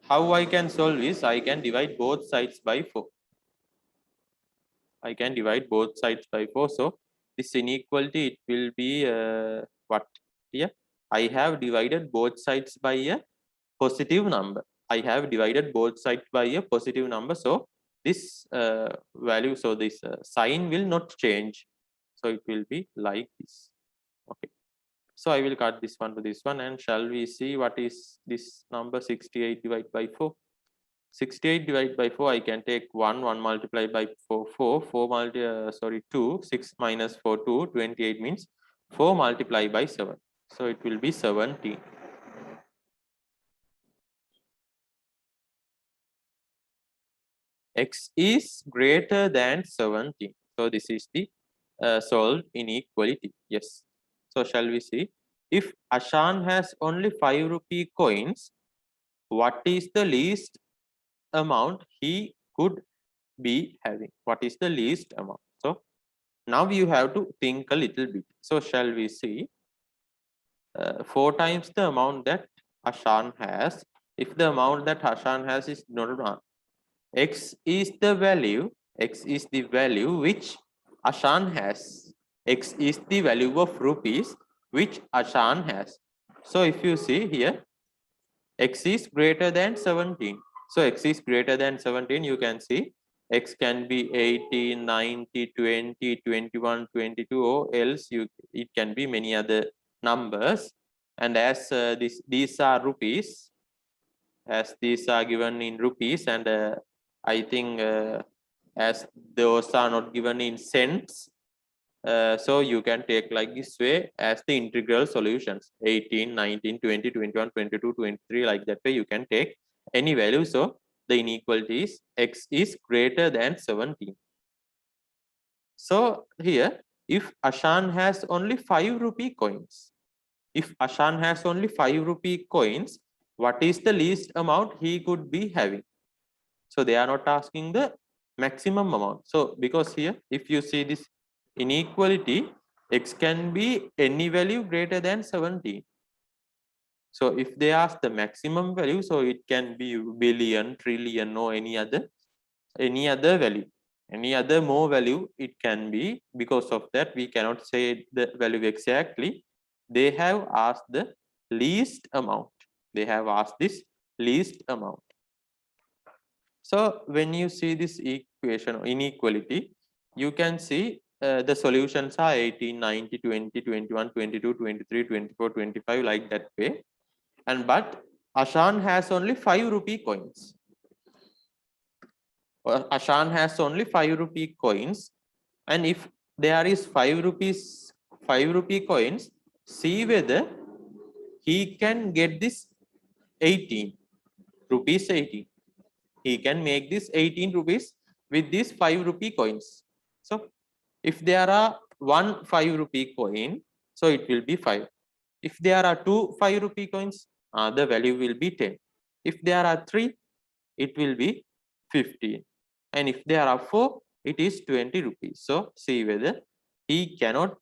how I can solve is I can divide both sides by 4. I can divide both sides by 4. So this inequality, it will be what here? I have divided both sides by a positive number. I have divided both sides by a positive number. So this value, so this sign will not change. So it will be like this. Okay. So I will cut this one to this one, and shall we see what is this number 68 divided by 4? 68 divided by 4, I can take 1 multiplied by 4, 2, 6 minus 4, 2, 28 means 4 multiplied by 7. So it will be 17. X is greater than 17. So this is the solved inequality. Yes. So shall we see? If Ashan has only 5 rupee coins, what is the least amount he could be having? What is the least amount? So now you have to think a little bit. So shall we see? 4 times the amount that Ashan has. If the amount that Ashan has is not 1, X is the value. X is the value which Ashan has. X is the value of rupees which Ashan has. So if you see here, X is greater than 17. So X is greater than 17, you can see X can be 18, 90, 20, 21, 22, or else it can be many other numbers. And as these are rupees, as these are given in rupees, and I think as those are not given in cents, so you can take like this way as the integral solutions 18, 19, 20, 21, 22, 23, like that way you can take any value. So the inequality is X is greater than 17. So here, if Ashan has only 5 rupee coins, if Ashan has only 5 rupee coins, what is the least amount he could be having? So they are not asking the maximum amount. So because here, if you see this inequality, X can be any value greater than 17. So if they ask the maximum value, so it can be billion, trillion, or any other value, any other more value it can be. Because of that, we cannot say the value exactly. They have asked the least amount. They have asked this least amount. So when you see this equation or inequality, you can see the solutions are 18, 90, 20, 21, 22, 23, 24, 25, like that way. And but Ashan has only 5 rupee coins. Ashan has only 5 rupee coins. And if there is 5 rupee coins, see whether he can get this 18 rupees 18. He can make this 18 rupees with these 5 rupee coins. So if there are 1 5 rupee coin, so it will be 5. If there are 2 5 rupee coins, the value will be 10. If there are 3, it will be 15. And if there are 4, it is 20 rupees. So see whether he cannot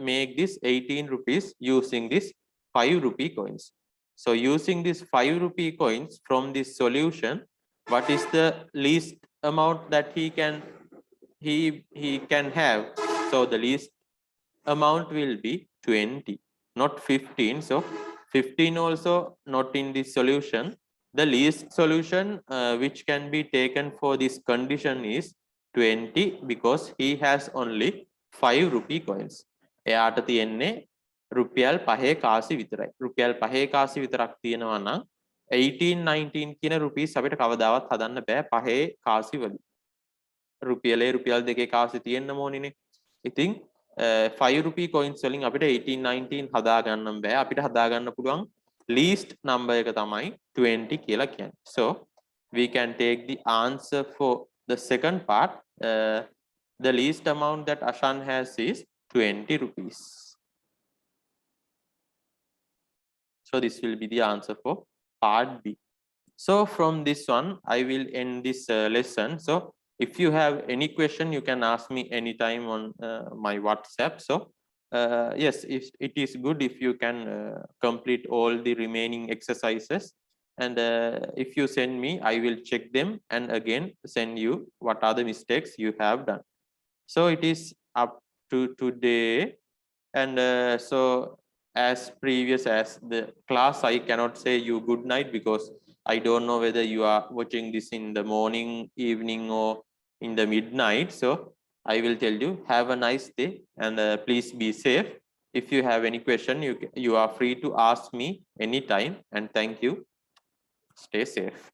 make this 18 rupees using this 5 rupee coins. So using this 5 rupee coins from this solution, what is the least amount that he can have? So the least amount will be 20, not 15. So 15 also not in this solution. The least solution which can be taken for this condition is 20 because he has only 5 rupee coins. එයාට තියෙන්නේ රුපියල් 5 කාසි විතරයි. රුපියල් 5 කාසි විතරක් තියෙනවා නම් 18 19 කියන rupees අපිට කවදාවත් හදන්න බෑ 5 කාසි වලින්. රුපියලේ රුපියල් 2 කාසි තියෙන්න ඕනිනේ. ඉතින් 5 rupee coins වලින් අපිට 18 19 හදා ගන්නම් බෑ. අපිට හදා ගන්න පුළුවන් least number එක තමයි 20 කියලා කියන්නේ. So we can take the answer for the second part. The least amount that Ashan has is 20 rupees. So this will be the answer for part B. So from this one, I will end this lesson. So if you have any question, you can ask me anytime on my WhatsApp. So yes, it is good if you can complete all the remaining exercises. And if you send me, I will check them and again send you what are the mistakes you have done. So it is up to today. And so as previous as the class, I cannot say you good night because I don't know whether you are watching this in the morning, evening, or in the midnight. So I will tell you, have a nice day and please be safe. If you have any question, you are free to ask me anytime. And thank you. Stay safe.